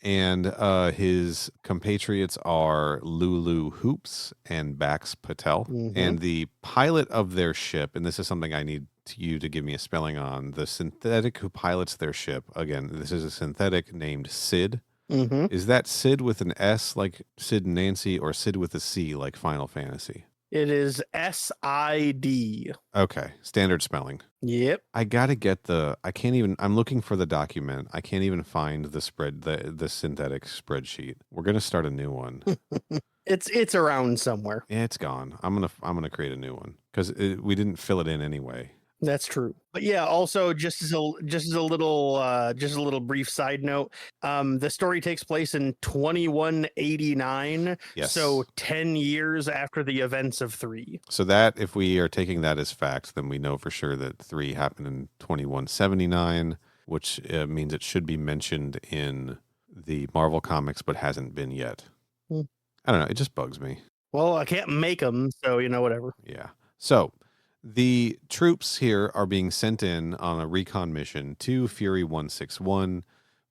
And his compatriots are Lulu Hoops and Bax Patel. Mm-hmm. And the pilot of their ship, and this is something I need you to give me a spelling on, the synthetic who pilots their ship, again, this is a synthetic named Sid. Mm-hmm. Is that Sid with an S like Sid and Nancy, or Sid with a C like Final Fantasy? It is S-I-D. Okay, standard spelling. Yep. I gotta get I'm looking for the document. I can't even find the synthetic spreadsheet. We're gonna start a new one. It's around somewhere. Yeah, it's gone. I'm gonna create a new one because we didn't fill it in anyway. That's true. But yeah, also just as a little brief side note, the story takes place in 2189. Yes. So 10 years after the events of 3. So that, if we are taking that as fact, then we know for sure that 3 happened in 2179, which means it should be mentioned in the Marvel comics, but hasn't been yet. I don't know. It just bugs me. Well, I can't make them, so whatever. Yeah. So the troops here are being sent in on a recon mission to Fury 161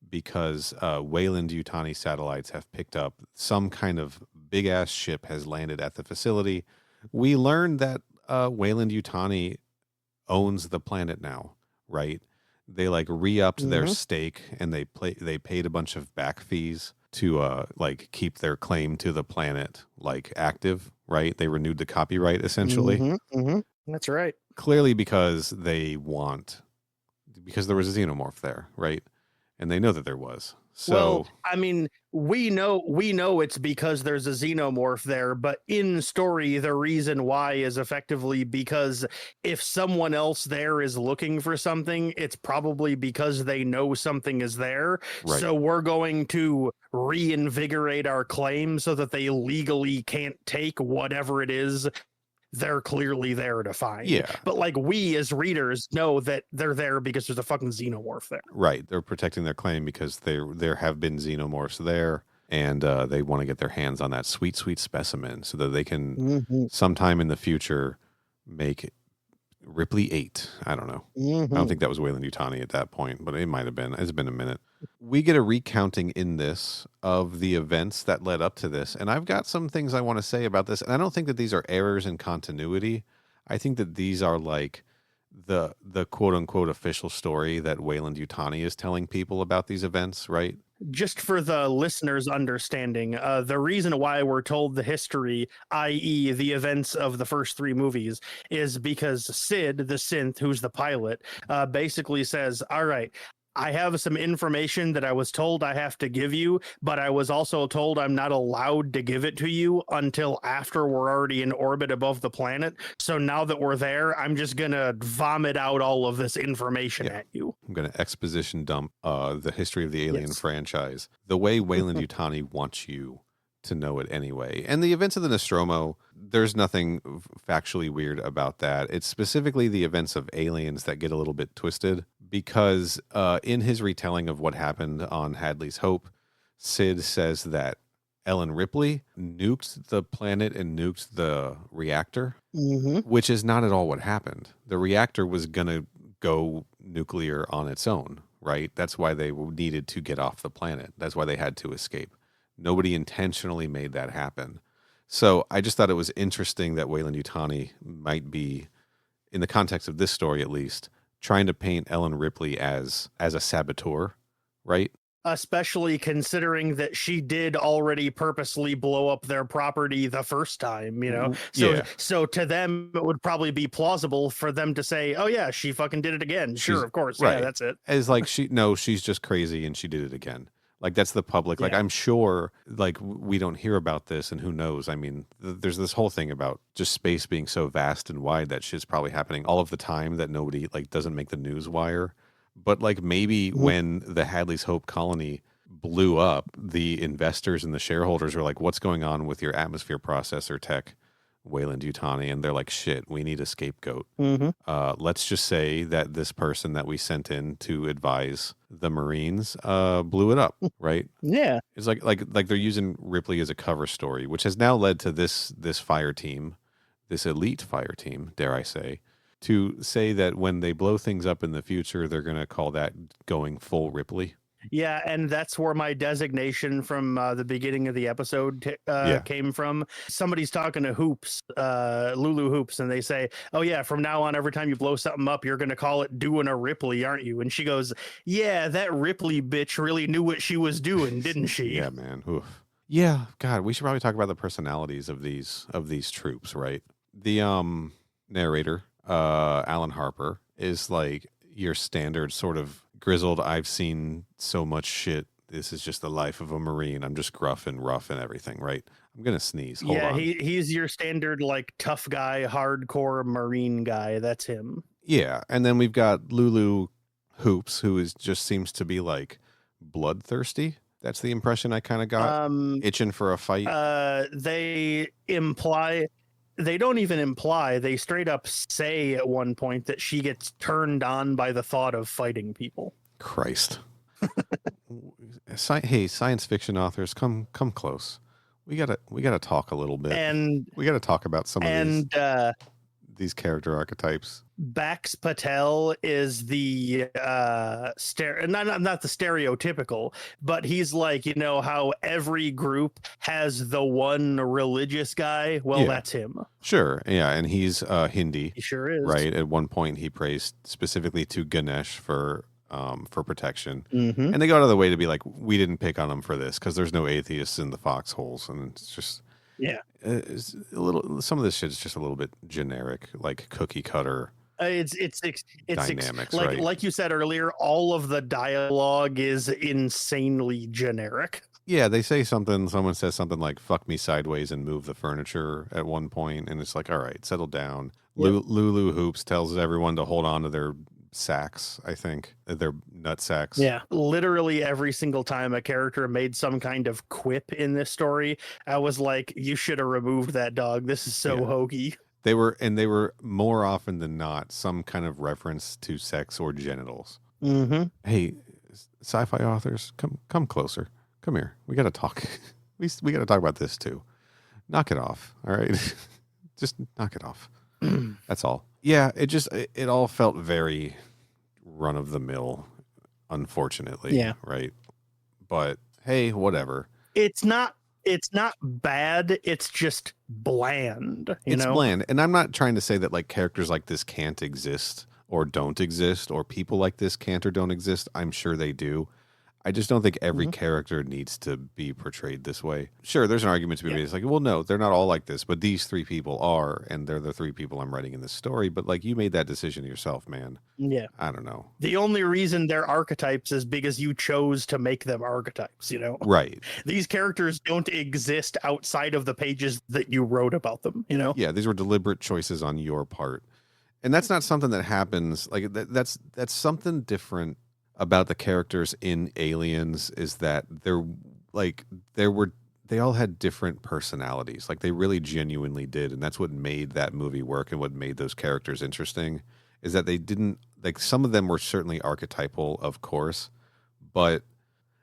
because Weyland-Yutani satellites have picked up some kind of big-ass ship has landed at the facility. We learned that Weyland-Yutani owns the planet now, right? They like re-upped their stake, and they paid a bunch of back fees to like keep their claim to the planet like active, right? They renewed the copyright essentially. That's right. Clearly because there was a Xenomorph there, right? And they know that there was. So, well, I mean, we know it's because there's a Xenomorph there, but in story, the reason why is effectively because if someone else there is looking for something, it's probably because they know something is there. Right. So we're going to reinvigorate our claim so that they legally can't take whatever it is they're clearly there to find. Yeah. But like we as readers know that they're there because there's a fucking Xenomorph there. Right. They're protecting their claim because there have been Xenomorphs there, and they want to get their hands on that sweet, sweet specimen so that they can sometime in the future make Ripley 8. I don't know. I don't think that was Weyland-Yutani at that point, but it might have been. It's been a minute. We get a recounting in this of the events that led up to this, and I've got some things I want to say about this, and I don't think that these are errors in continuity. I think that these are like the quote-unquote official story that Weyland-Yutani is telling people about these events, right? just for the listeners' understanding, the reason why we're told the history, i.e., the events of the first 3 movies, is because Sid, the synth, who's the pilot, basically says, all right, I have some information that I was told I have to give you, but I was also told I'm not allowed to give it to you until after we're already in orbit above the planet. So now that we're there, I'm just going to vomit out all of this information at you. I'm going to exposition dump the history of the Alien franchise the way Weyland Yutani wants you to know it anyway. And the events of the Nostromo, there's nothing factually weird about that. It's specifically the events of Aliens that get a little bit twisted because in his retelling of what happened on Hadley's Hope, Sid says that Ellen Ripley nuked the planet and nuked the reactor, which is not at all what happened. The reactor was going to go nuclear on its own, right? That's why they needed to get off the planet. That's why they had to escape. Nobody intentionally made that happen. So I just thought it was interesting that Weyland Yutani might be, in the context of this story at least, trying to paint Ellen Ripley as a saboteur, right? Especially considering that she did already purposely blow up their property the first time, you know? So to them, it would probably be plausible for them to say, oh yeah, she fucking did it again. Sure, of course. Right. Yeah, that's it. It's like, she's just crazy and she did it again. Like, that's the public. Like, I'm sure, like, we don't hear about this, and who knows? I mean, there's this whole thing about just space being so vast and wide that shit's probably happening all of the time that nobody, like, doesn't make the news wire. But, like, maybe when the Hadley's Hope colony blew up, the investors and the shareholders were like, what's going on with your atmosphere processor tech, Weyland Yutani? And they're like, shit, we need a scapegoat. Let's just say that this person that we sent in to advise the Marines blew it up, right? Yeah. It's like they're using Ripley as a cover story, which has now led to this fire team, this elite fire team, dare I say, to say that when they blow things up in the future, they're going to call that going full Ripley. Yeah, and that's where my designation from the beginning of the episode came from. Somebody's talking to Hoops, Lulu Hoops, and they say, oh yeah, from now on, every time you blow something up, you're going to call it doing a Ripley, aren't you? And she goes, yeah, that Ripley bitch really knew what she was doing, didn't she? Yeah, man. Oof. Yeah, God, we should probably talk about the personalities of these troops, right? The narrator, Alan Harper, is like your standard sort of grizzled, I've seen so much shit, this is just the life of a Marine, I'm just gruff and rough and everything, right? I'm gonna sneeze. Hold on. He's your standard like tough guy, hardcore Marine guy. That's him. Yeah, and then we've got Lulu Hoops, who just seems to be like bloodthirsty. That's the impression I kind of got. Itching for a fight. They don't even imply, they straight up say at one point that she gets turned on by the thought of fighting people. Christ. Hey, science fiction authors, come close. We gotta talk a little bit. And we gotta talk about some of these character archetypes. Bax Patel is the not the stereotypical, but he's like, you know how every group has the one religious guy. Well, that's him. Sure, yeah, and he's Hindi. He sure is. Right. At one point, he prays specifically to Ganesh for protection, and they go out of the way to be like, we didn't pick on him for this because there's no atheists in the foxholes, and it's just. Yeah, it's a little. Some of this shit is just a little bit generic, like cookie cutter. It's dynamics, right? Like you said earlier, all of the dialogue is insanely generic. Yeah, they say something. Someone says something like "fuck me sideways" and move the furniture at one point, and it's like, all right, settle down. Yep. Lulu Hoops tells everyone to hold on to their sacks. I think their nut sacks. Yeah, literally every single time a character made some kind of quip in this story, I was like, you should have removed that dog. This is so hokey. They were more often than not some kind of reference to sex or genitals. Hey, sci-fi authors, come closer. Come here. We got to talk. we got to talk about this too. Knock it off. All right, just knock it off. That's all. Yeah, it all felt very run of the mill, unfortunately. Yeah. Right. But hey, whatever. It's not bad. It's just bland. It's bland. And I'm not trying to say that like characters like this can't exist or don't exist or people like this can't or don't exist. I'm sure they do. I just don't think every character needs to be portrayed this way. Sure, there's an argument to be made. It's like, well, no, they're not all like this, but these three people are, and they're the three people I'm writing in this story. But like, you made that decision yourself, man. Yeah. I don't know. The only reason they're archetypes is because you chose to make them archetypes, you know? Right. These characters don't exist outside of the pages that you wrote about them, you know? Yeah, these were deliberate choices on your part. And that's not something that happens. Like that's something different about the characters in Aliens, is that they all had different personalities. Like they really genuinely did, and that's what made that movie work and what made those characters interesting, is that they didn't, like, some of them were certainly archetypal, of course, but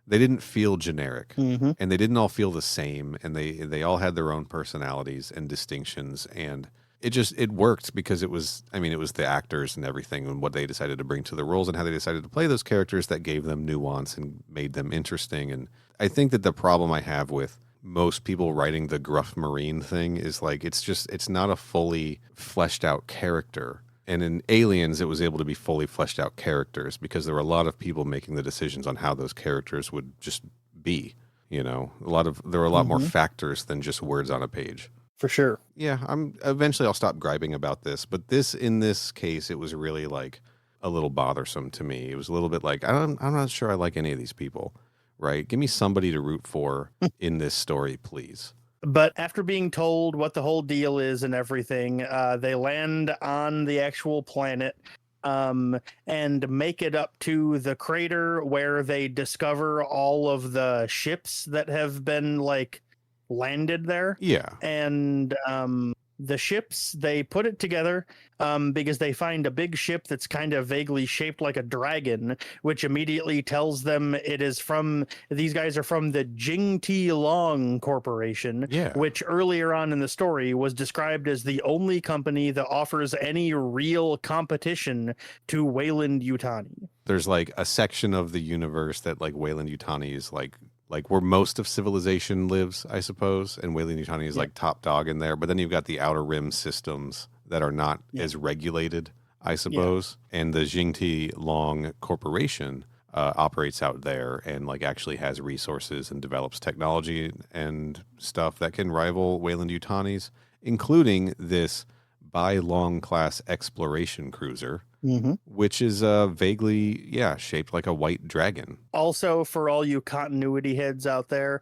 they didn't feel generic, and they didn't all feel the same, and they all had their own personalities and distinctions, and it worked because it was the actors and everything and what they decided to bring to the roles and how they decided to play those characters that gave them nuance and made them interesting. And I think that the problem I have with most people writing the gruff Marine thing is like, it's not a fully fleshed out character. And in Aliens, it was able to be fully fleshed out characters because there were a lot of people making the decisions on how those characters would just be. You know, there were a lot more factors than just words on a page. For sure. Yeah, eventually I'll stop griping about this, but in this case, it was really like a little bothersome to me. It was a little bit like, I'm not sure I like any of these people, right? Give me somebody to root for in this story, please. But after being told what the whole deal is and everything, they land on the actual planet and make it up to the crater where they discover all of the ships that have been like landed there. Yeah. And the ships, they put it together because they find a big ship that's kind of vaguely shaped like a dragon, which immediately tells them these guys are from the Jing-Ti Long Corporation, which earlier on in the story was described as the only company that offers any real competition to Weyland-Yutani. There's like a section of the universe that like Weyland-Yutani is like where most of civilization lives, I suppose, and Weyland-Yutani is like top dog in there. But then you've got the outer rim systems that are not as regulated, I suppose. And the Jing-Ti Long Corporation operates out there and like actually has resources and develops technology and stuff that can rival Weyland-Yutani's, including this Bai Long class exploration cruiser, which is vaguely, shaped like a white dragon. Also, for all you continuity heads out there,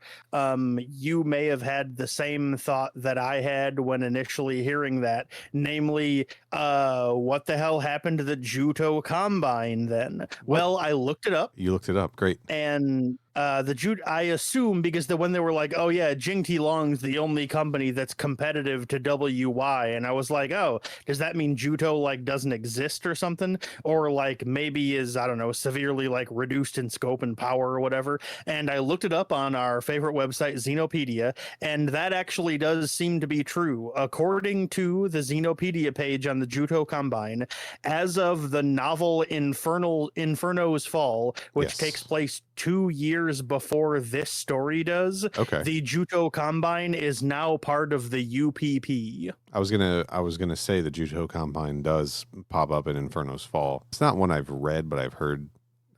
you may have had the same thought that I had when initially hearing that, namely, what the hell happened to the Juto Combine then? What? Well, I looked it up. You looked it up. Great. And I assume because when they were like, oh yeah, Jing-Ti Long's the only company that's competitive to WY, and I was like, oh, does that mean Juto like doesn't exist or something, or like maybe is, I don't know, severely like reduced in scope and power or whatever? And I looked it up on our favorite website, Xenopedia, and that actually does seem to be true. According to the Xenopedia page on the Juto Combine, as of the novel Inferno's Fall, which takes place 2 years before this story does, the Juto Combine is now part of the UPP. I was gonna say the Juto Combine does pop up in Inferno's Fall. It's not one I've read, but I've heard.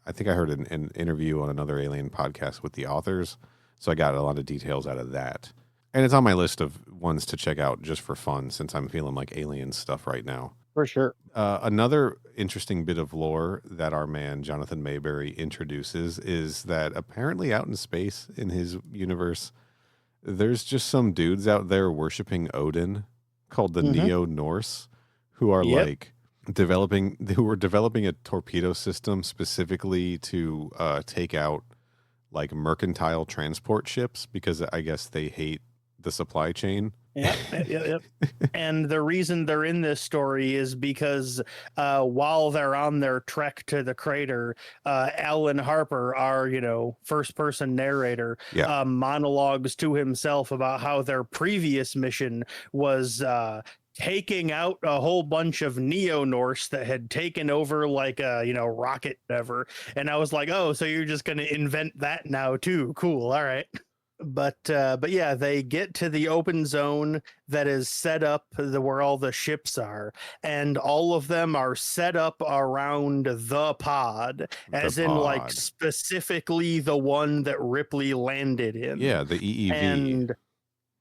I think I heard an interview on another Alien podcast with the authors, so I got a lot of details out of that. And it's on my list of ones to check out just for fun, since I'm feeling like Alien stuff right now. For sure. Another interesting bit of lore that our man Jonathan Mayberry introduces is that apparently out in space in his universe, there's just some dudes out there worshiping Odin called the Neo-Norse, who are developing a torpedo system specifically to take out like mercantile transport ships because I guess they hate the supply chain. Yep. And the reason they're in this story is because while they're on their trek to the crater, Alan Harper, our first person narrator, monologues to himself about how their previous mission was taking out a whole bunch of Neo-Norse that had taken over like a rocket ever. And I was like, oh, so you're just gonna invent that now too? Cool. All right. But yeah, they get to the open zone that is set up where all the ships are, and all of them are set up around the pod, as in like pod. specifically the one that Ripley landed in. Yeah, the EEV. And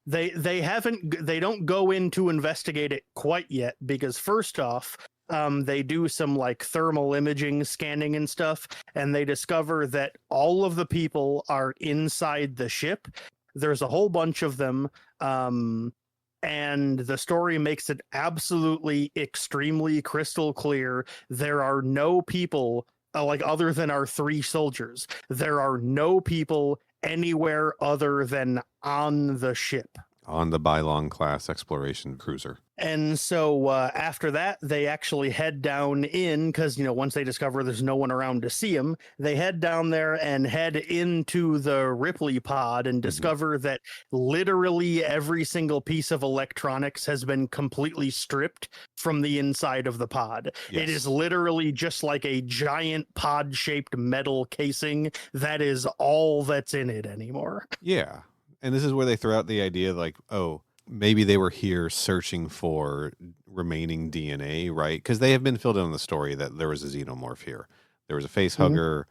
they don't go in to investigate it quite yet, because first off, they do some like thermal imaging scanning and stuff, and they discover that all of the people are inside the ship. There's a whole bunch of them, and the story makes it absolutely extremely crystal clear there are no people like other than our 3 soldiers. There are no people anywhere other than on the ship. On the Bylong class exploration cruiser. And so after that, they actually head down in, because, once they discover there's no one around to see them, they head down there and head into the Ripley pod and discover that literally every single piece of electronics has been completely stripped from the inside of the pod. Yes. It is literally just like a giant pod-shaped metal casing. That is all that's in it anymore. Yeah. And this is where they throw out the idea like, oh, maybe they were here searching for remaining DNA, right? Because they have been filled in on the story that there was a xenomorph here. There was a face hugger.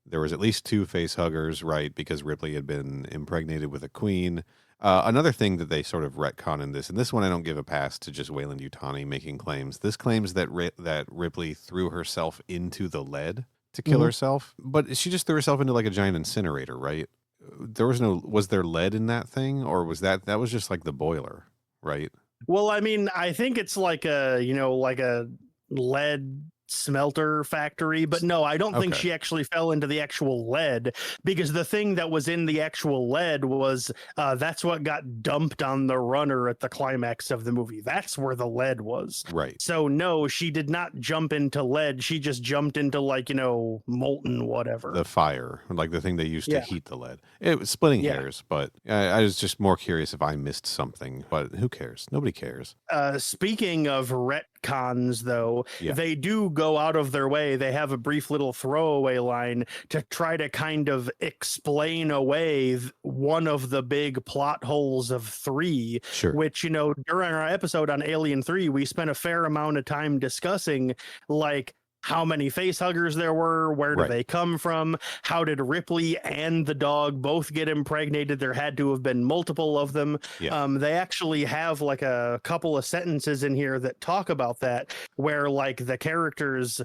There was at least 2 face huggers, right? Because Ripley had been impregnated with a queen. Another thing that they sort of retcon in this, and this one I don't give a pass to just Weyland-Yutani making claims. This claims that that Ripley threw herself into the lead to kill herself, but she just threw herself into like a giant incinerator, right? Was there lead in that thing, or was that was just like the boiler, right? Well, I mean, I think it's like a lead smelter factory, but no, I don't think she actually fell into the actual lead, because the thing that was in the actual lead was that's what got dumped on the runner at the climax of the movie. That's where the lead was. Right. So no, she did not jump into lead. She just jumped into like, molten whatever. The fire, like the thing they used to heat the lead. It was splitting hairs, but I was just more curious if I missed something, but who cares? Nobody cares. Speaking of retcons, though, they do go out of their way. They have a brief little throwaway line to try to kind of explain away one of the big plot holes of 3, which, during our episode on Alien 3, we spent a fair amount of time discussing, like, how many face huggers there were, where do they come from, how did Ripley and the dog both get impregnated? There had to have been multiple of them. They actually have like a couple of sentences in here that talk about that, where like the characters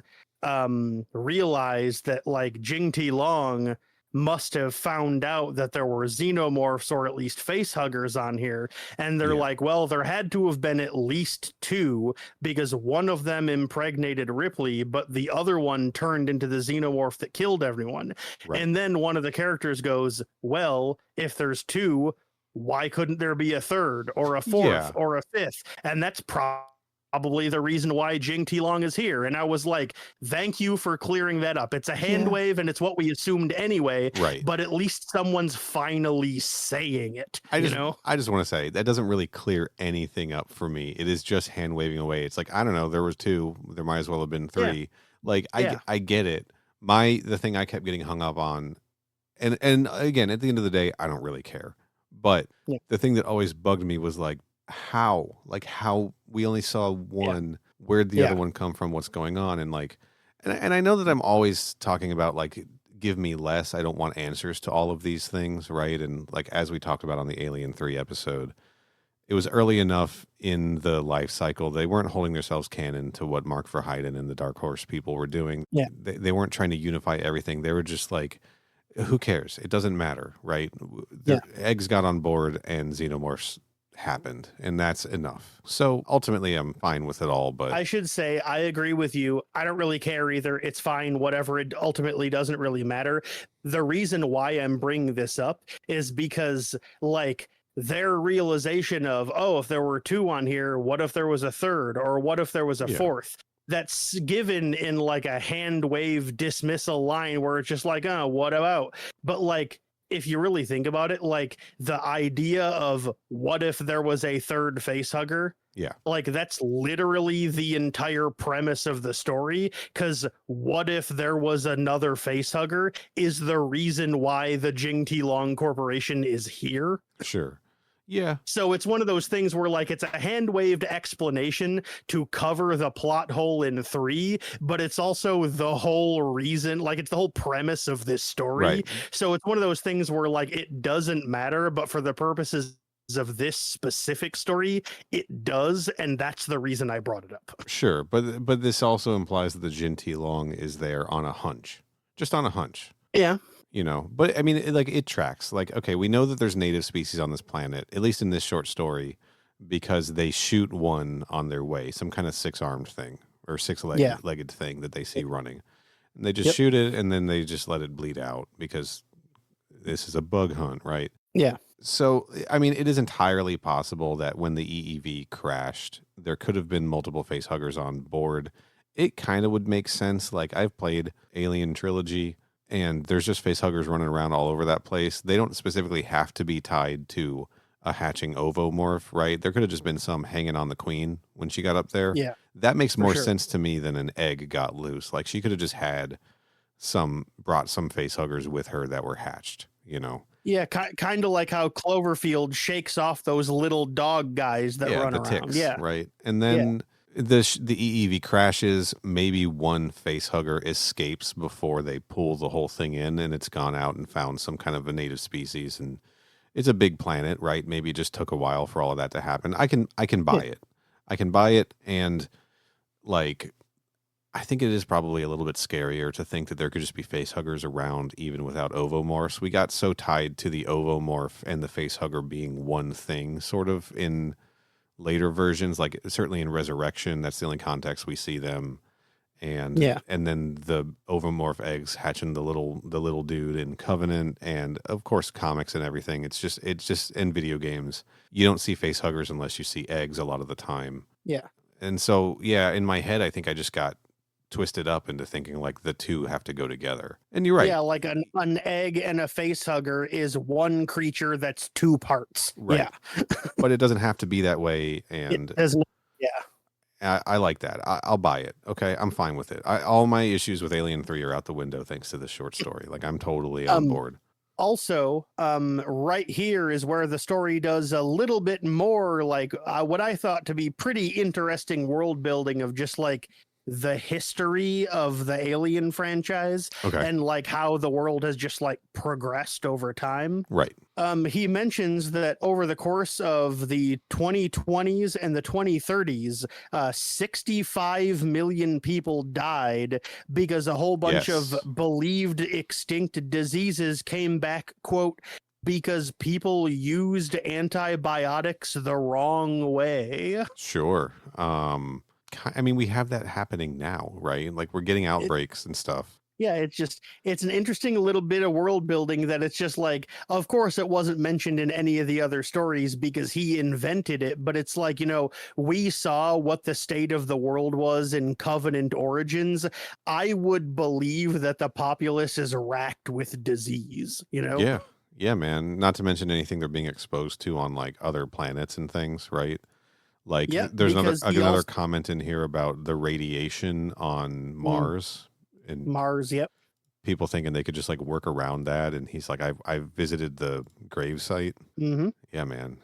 realize that like Jing T Long must have found out that there were xenomorphs or at least face huggers on here, and they're like, well, there had to have been at least 2, because one of them impregnated Ripley, but the other one turned into the xenomorph that killed everyone. And then one of the characters goes, well, if there's 2, why couldn't there be a 3rd or a 4th or a 5th? And that's probably the reason why Jing T Long is here. And I was like, thank you for clearing that up. It's a hand wave, and it's what we assumed anyway. Right. But at least someone's finally saying it. I just want to say that doesn't really clear anything up for me. It is just hand waving away. It's like, I don't know, there was 2. There might as well have been 3. Like, I get it. The thing I kept getting hung up on, and again, at the end of the day, I don't really care. But the thing that always bugged me was like, how we only saw one, where'd the other one come from, what's going on, and like, and I know that I'm always talking about like, give me less, I don't want answers to all of these things, right? And like, as we talked about on the Alien 3 episode, it was early enough in the life cycle, they weren't holding themselves canon to what Mark Verheiden and the Dark Horse people were doing. They weren't trying to unify everything. They were just like, who cares, it doesn't matter, right? Eggs got on board and xenomorphs happened, and that's enough. So ultimately I'm fine with it all, but I should say I agree with you. I don't really care either. It's fine, whatever. It ultimately doesn't really matter. The reason why I'm bringing this up is because like their realization of, oh, if there were 2 on here, what if there was a 3rd, or what if there was a 4th? That's given in like a hand wave dismissal line where it's just like, oh, what about? But like, if you really think about it, like the idea of what if there was a third facehugger, Yeah. like that's literally the entire premise of the story. Because what if there was another facehugger is the reason why the Jing T Long Corporation is here. Sure. Yeah. So it's one of those things where like it's a hand-waved explanation to cover the plot hole in 3, but it's also the whole reason, like it's the whole premise of this story. Right. So it's one of those things where like it doesn't matter, but for the purposes of this specific story, it does, and that's the reason I brought it up. Sure, but this also implies that the Jin T Long is there on a hunch. Just on a hunch. Yeah. You know, but I mean, it tracks. Like, okay, we know that there's native species on this planet, at least in this short story, because they shoot one on their way, some kind of 6-armed thing or 6-legged thing that they see running. And they just shoot it and then they just let it bleed out because this is a bug hunt, right? Yeah. So, I mean, it is entirely possible that when the EEV crashed, there could have been multiple facehuggers on board. It kind of would make sense. Like, I've played Alien Trilogy, and there's just facehuggers running around all over that place. They don't specifically have to be tied to a hatching ovomorph, right? There could have just been some hanging on the queen when she got up there. Yeah. That makes more sure. sense to me than an egg got loose. Like, she could have just brought some facehuggers with her that were hatched, you know? Yeah, kind of like how Cloverfield shakes off those little dog guys that run around. Ticks, yeah, right. And then the EEV crashes. Maybe one facehugger escapes before they pull the whole thing in, and it's gone out and found some kind of a native species. And it's a big planet, right? Maybe it just took a while for all of that to happen. I can buy it. I can buy it, and like, I think it is probably a little bit scarier to think that there could just be facehuggers around even without ovomorphs. We got so tied to the ovomorph and the facehugger being one thing sort of in later versions, like certainly in Resurrection, that's the only context we see them. And then the ovomorph eggs hatching the little dude in Covenant, and of course comics and everything. It's just in video games, you don't see facehuggers unless you see eggs a lot of the time. Yeah. And so, in my head, I think I just got twisted up into thinking like the two have to go together. And you're right. Yeah, like an egg and a facehugger is one creature that's 2 parts. Right. Yeah. But it doesn't have to be that way. And I like that. I'll buy it. Okay. I'm fine with it. All my issues with Alien 3 are out the window thanks to this short story. Like, I'm totally on board. Also, right here is where the story does a little bit more like what I thought to be pretty interesting world building of just like the history of the Alien franchise and like how the world has just like progressed over time. Right. He mentions that over the course of the 2020s and the 2030s, 65 million people died because a whole bunch of believed extinct diseases came back, quote, because people used antibiotics the wrong way. Sure. I mean, we have that happening now, right? Like, we're getting outbreaks and stuff. Yeah, it's an interesting little bit of world building that it's just like, of course, it wasn't mentioned in any of the other stories because he invented it. But it's like, you know, we saw what the state of the world was in Covenant Origins. I would believe that the populace is racked with disease, you know? Yeah. Yeah, man. Not to mention anything they're being exposed to on like other planets and things, right? Like, there's another comment in here about the radiation on Mars. And Mars, people thinking they could just like work around that. And he's like, I've visited the grave site. Mm-hmm. Yeah, man.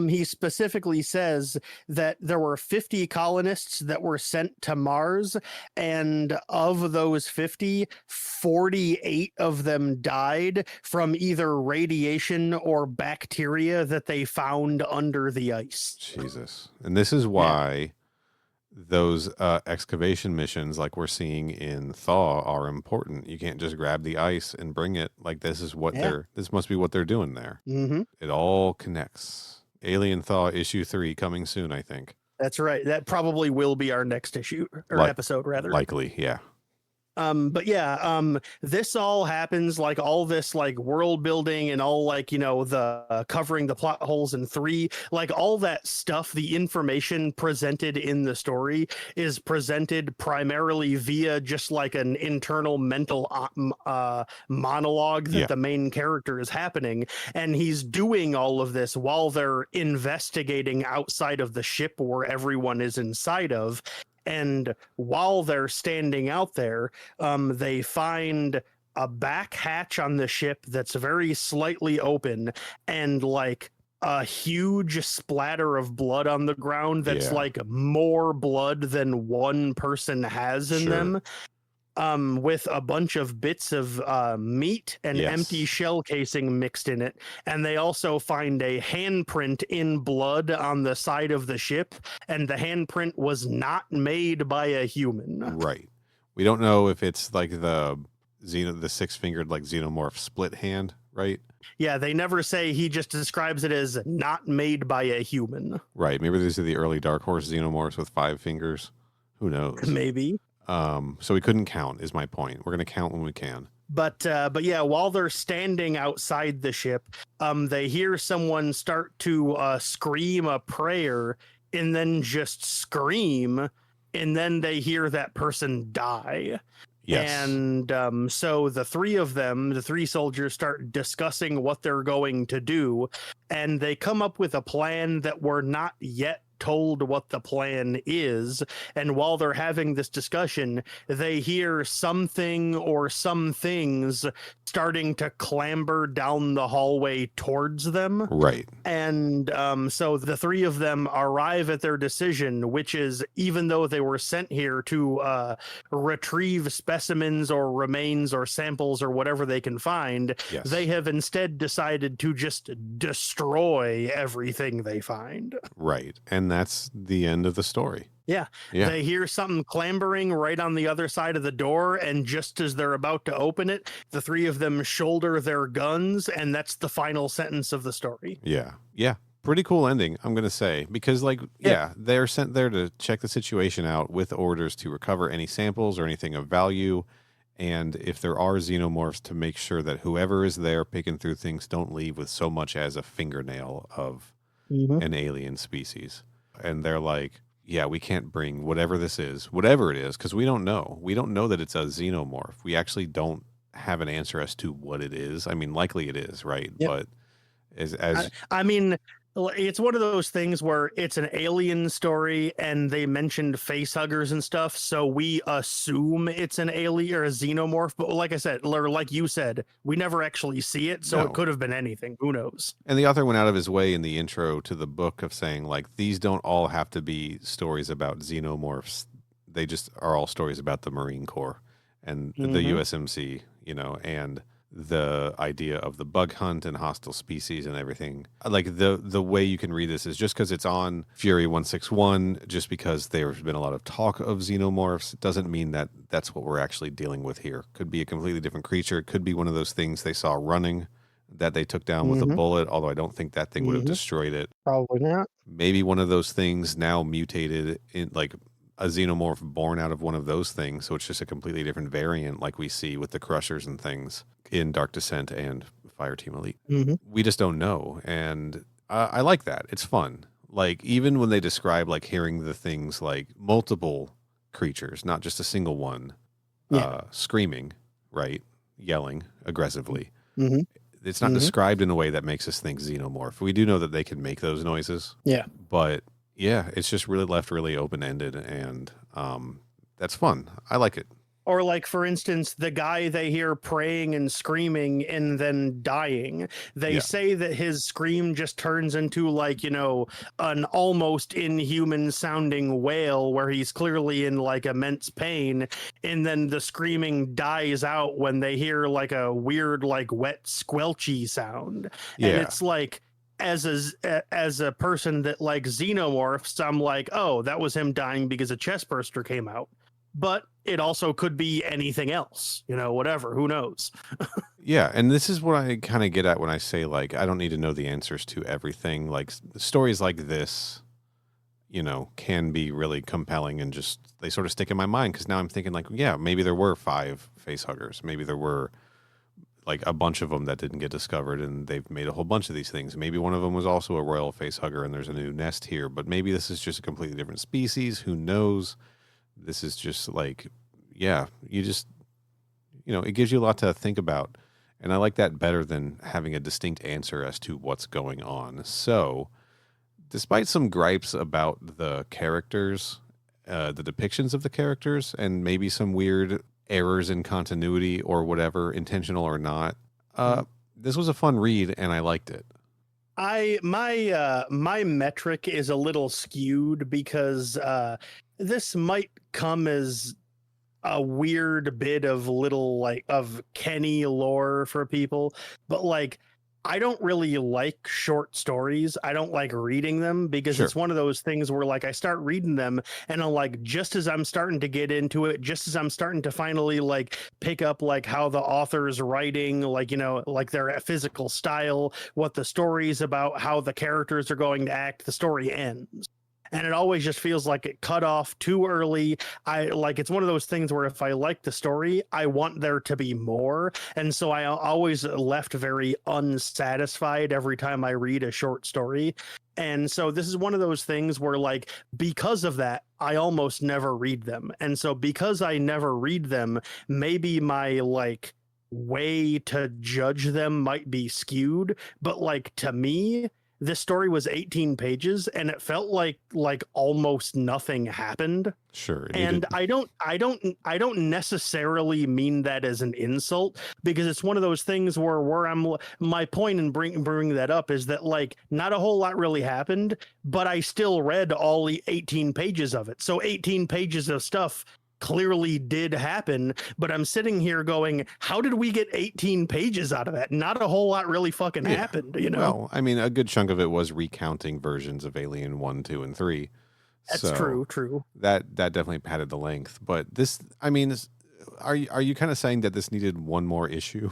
He specifically says that there were 50 colonists that were sent to Mars, and of those 50, 48 of them died from either radiation or bacteria that they found under the ice. Jesus. And this is why those excavation missions like we're seeing in Thaw are important. You can't just grab the ice and bring it. Like, this is what this must be what they're doing there. Mm-hmm. It all connects. Alien Thaw issue 3 coming soon, I think. That's right. That probably will be our next issue or episode, rather. Likely, yeah. But yeah, this all happens, like all this like world building and all like, the covering the plot holes in 3, like all that stuff, the information presented in the story is presented primarily via just like an internal mental monologue that the main character is happening. And he's doing all of this while they're investigating outside of the ship where everyone is inside of. And while they're standing out there, they find a back hatch on the ship that's very slightly open, and like a huge splatter of blood on the ground that's like more blood than one person has in them. With a bunch of bits of meat and empty shell casing mixed in it. And they also find a handprint in blood on the side of the ship, and the handprint was not made by a human. Right. We don't know if it's like the six-fingered like Xenomorph split hand, right? Yeah, they never say. He just describes it as not made by a human. Right. Maybe these are the early Dark Horse Xenomorphs with 5 fingers. Who knows? Maybe. So we couldn't count, is my point. We're going to count when we can. But yeah, while they're standing outside the ship, they hear someone start to scream a prayer and then just scream. And then they hear that person die. Yes. And so the 3 of them, the 3 soldiers, start discussing what they're going to do. And they come up with a plan that we're not yet told what the plan is. And while they're having this discussion, they hear something or some things starting to clamber down the hallway towards them. Right. And so the 3 of them arrive at their decision, which is, even though they were sent here to retrieve specimens or remains or samples or whatever they can find, they have instead decided to just destroy everything they find. Right. And that's the end of the story. Yeah. They hear something clambering right on the other side of the door, and just as they're about to open it, the 3 of them shoulder their guns, and that's the final sentence of the story. Yeah. Pretty cool ending, I'm going to say, because they're sent there to check the situation out with orders to recover any samples or anything of value. And if there are xenomorphs, to make sure that whoever is there picking through things don't leave with so much as a fingernail of an alien species. And they're like, yeah, we can't bring whatever it is, because we don't know. We don't know that it's a xenomorph. We actually don't have an answer as to what it is. I mean, likely it is, right? But I mean, it's one of those things where it's an alien story and they mentioned face huggers and stuff, so we assume it's an alien or a xenomorph. But like I said, or like you said, we never actually see it, so it could have been anything. Who knows? And the author went out of his way in the intro to the book of saying, like, these don't all have to be stories about xenomorphs. They just are all stories about the Marine Corps and the USMC, and the idea of the bug hunt and hostile species and everything. Like the way you can read this is just because it's on Fury 161, just because there's been a lot of talk of xenomorphs, doesn't mean that that's what we're actually dealing with here. Could be a completely different creature. It could be one of those things they saw running that they took down with a bullet, although I don't think that thing would have destroyed it. Probably not. Maybe one of those things now mutated in, like, a xenomorph born out of one of those things, so it's just a completely different variant like we see with the Crushers and things in Dark Descent and Fireteam Elite. We just don't know, and I like that. It's fun. Like, even when they describe, like, hearing the things like multiple creatures, not just a single one, screaming, right, yelling aggressively. It's not described in a way that makes us think xenomorph. We do know that they can make those noises. But yeah, it's just really left really open-ended, and that's fun. I like it. Or like, for instance, the guy they hear praying and screaming and then dying. They say that his scream just turns into, like, an almost inhuman sounding wail where he's clearly in, like, immense pain. And then the screaming dies out when they hear, like, a weird, like, wet, squelchy sound. And it's like, as a person that likes xenomorphs, I'm like, oh, that was him dying because a chest burster came out. But it also could be anything else, whatever, who knows? Yeah, and this is what I kind of get at when I say, like, I don't need to know the answers to everything. Like, stories like this, can be really compelling, and just they sort of stick in my mind, because now I'm thinking like, yeah, maybe there were 5 face huggers. Maybe there were like a bunch of them that didn't get discovered, and they've made a whole bunch of these things. Maybe one of them was also a royal face hugger, and there's a new nest here, but maybe this is just a completely different species. Who knows? This is just like, yeah, it gives you a lot to think about. And I like that better than having a distinct answer as to what's going on. So, despite some gripes about the characters, the depictions of the characters, and maybe some weird errors in continuity or whatever, intentional or not, this was a fun read, and I liked it. My metric is a little skewed because this might come as a weird bit of little of Kenny lore for people, but I don't really like short stories. I don't like reading them because it's one of those things where I start reading them and I'm just as I'm starting to get into it, just as I'm starting to finally pick up how the author's writing, their physical style, what the story's about, how the characters are going to act, the story ends. And it always just feels like it cut off too early. It's one of those things where if I like the story, I want there to be more. And so I always left very unsatisfied every time I read a short story. And so this is one of those things where because of that, I almost never read them. And so because I never read them, maybe my way to judge them might be skewed. But to me, this story was 18 pages and it felt like almost nothing happened. Sure. And I don't necessarily mean that as an insult, because it's one of those things where my point in bringing that up is that not a whole lot really happened, but I still read all the 18 pages of it. So 18 pages of stuff clearly did happen, but I'm sitting here going, how did we get 18 pages out of that? Not a whole lot really fucking happened, Well, I mean, a good chunk of it was recounting versions of Alien 1, 2, and 3. That's true. That definitely padded the length. But this, I mean, are you kind of saying that this needed one more issue?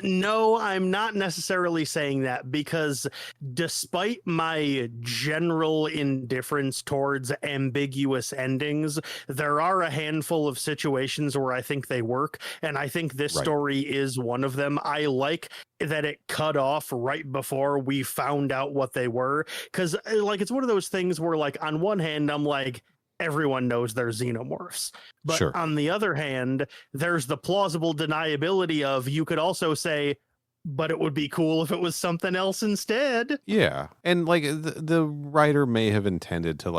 No, I'm not necessarily saying that, because despite my general indifference towards ambiguous endings, there are a handful of situations where I think they work, and I think this story is one of them. I like that it cut off right before we found out what they were, because it's one of those things where on one hand I'm everyone knows they're xenomorphs. But on the other hand, there's the plausible deniability of, you could also say, but it would be cool if it was something else instead. Yeah. And the writer may have intended to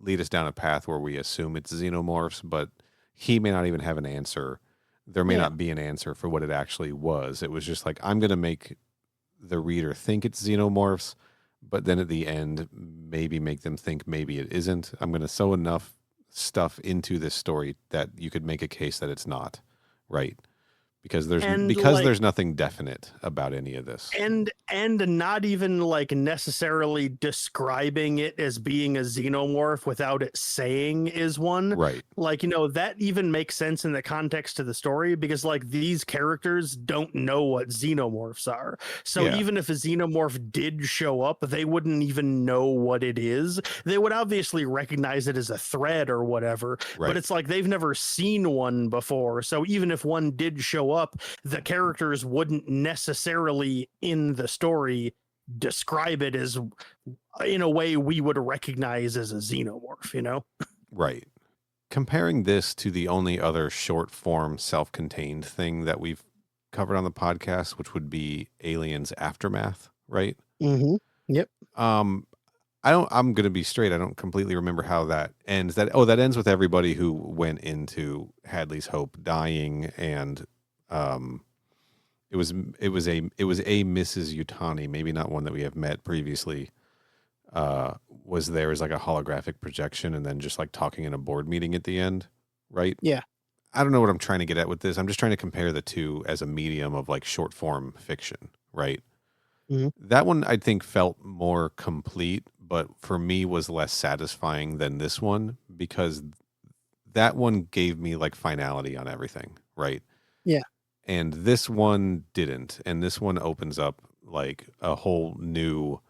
lead us down a path where we assume it's xenomorphs, but he may not even have an answer. There may not be an answer for what it actually was. It was just I'm going to make the reader think it's xenomorphs, but then at the end, maybe make them think maybe it isn't. I'm going to sew enough stuff into this story that you could make a case that it's not, right? Because there's nothing definite about any of this, and not even necessarily describing it as being a xenomorph without it saying is one, right? That even makes sense in the context of the story, because these characters don't know what xenomorphs are. So even if a xenomorph did show up, they wouldn't even know what it is. They would obviously recognize it as a threat or whatever, but it's they've never seen one before. So even if one did show up, the characters wouldn't necessarily in the story describe it as in a way we would recognize as a xenomorph, Right. Comparing this to the only other short form self-contained thing that we've covered on the podcast, which would be Aliens Aftermath, right? Mm-hmm. Yep. I'm going to be straight. I don't completely remember how that ends. That ends with everybody who went into Hadley's Hope dying, and it was a Mrs. Yutani, maybe not one that we have met previously, was there as a holographic projection, and then just talking in a board meeting at the end, right? Yeah. I don't know what I'm trying to get at with this. I'm just trying to compare the two as a medium of short form fiction, right? Mm-hmm. That one I think felt more complete, but for me was less satisfying than this one, because that one gave me finality on everything, right? Yeah. And this one didn't. And this one opens up a whole new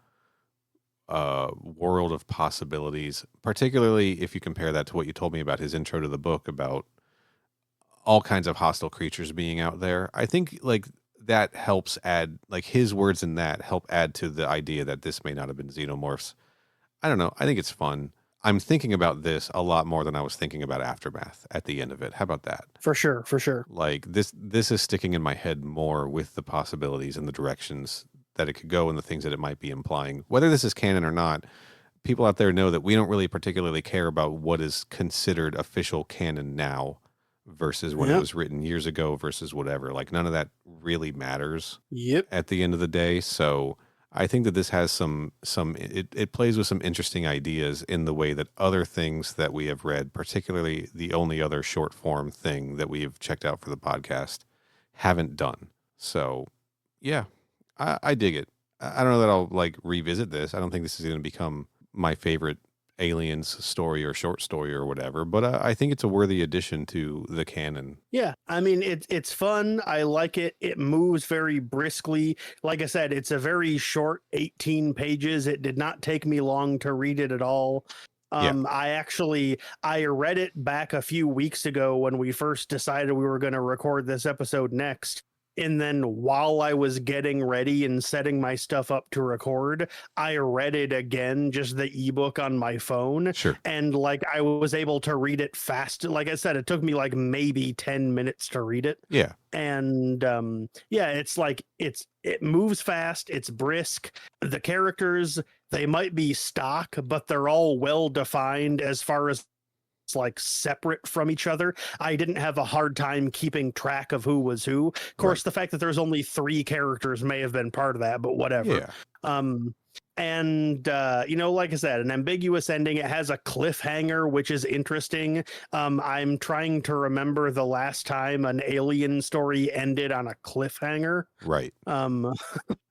world of possibilities, particularly if you compare that to what you told me about his intro to the book about all kinds of hostile creatures being out there. I think like that helps add, like his words in that help add to the idea that this may not have been xenomorphs. I don't know. I think it's fun. I'm thinking about this a lot more than I was thinking about Aftermath at the end of it. How about that? For sure, for sure. Like this is sticking in my head more with the possibilities and the directions that it could go and the things that it might be implying. Whether this is canon or not, people out there know that we don't really particularly care about what is considered official canon now versus when it was written years ago versus whatever. Like none of that really matters at the end of the day. So I think that this has it plays with some interesting ideas in the way that other things that we have read, particularly the only other short form thing that we've checked out for the podcast, haven't done. So yeah, I dig it. I don't know that I'll like revisit this. I don't think this is going to become my favorite Aliens story or short story or whatever, but I think it's a worthy addition to the canon. Yeah, I mean it's fun. I like it. It moves very briskly. Like I said, it's a very short 18 pages. It did not take me long to read it at all. I read it back a few weeks ago when we first decided we were going to record this episode next. And then while I was getting ready and setting my stuff up to record, I read it again, just the ebook on my phone. Sure. And like I was able to read it fast. Like I said, it took me like maybe 10 minutes to read it. Yeah. And it's like it moves fast, it's brisk. The characters, they might be stock, but they're all well defined as far as like separate from each other. I didn't have a hard time keeping track of who was who. Of course, the fact that there's only 3 characters may have been part of that, but whatever. Yeah. Like I said, an ambiguous ending. It has a cliffhanger, which is interesting. I'm trying to remember the last time an alien story ended on a cliffhanger. Right.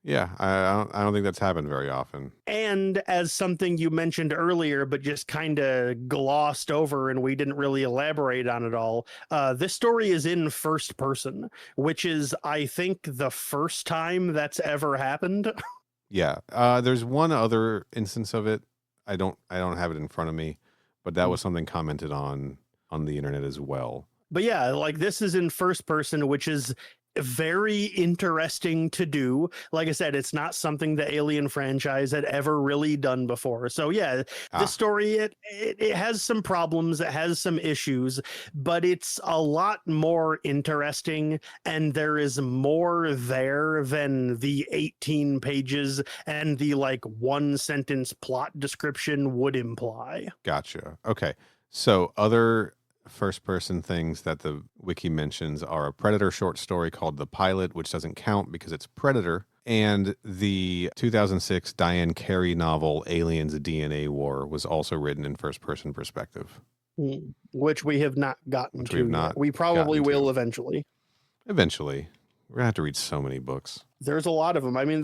Yeah, I don't think that's happened very often. And as something you mentioned earlier, but just kind of glossed over and we didn't really elaborate on it all, this story is in first person, which is, I think, the first time that's ever happened. Yeah. There's one other instance of it. I don't have it in front of me, but that was something commented on the internet as well. But yeah, like this is in first person, which is very interesting to do. Like I said, it's not something the Alien franchise had ever really done before. So yeah, this story, it has some problems, it has some issues, but it's a lot more interesting, and there is more there than the 18 pages and the like 1 sentence plot description would imply. Gotcha. Okay. So other first person things that the wiki mentions are a Predator short story called The Pilot, which doesn't count because it's Predator, and the 2006 Diane Carey novel Aliens DNA War was also written in first person perspective, which we have not gotten to yet. We probably will eventually. We're gonna have to read so many books. There's a lot of them. I mean,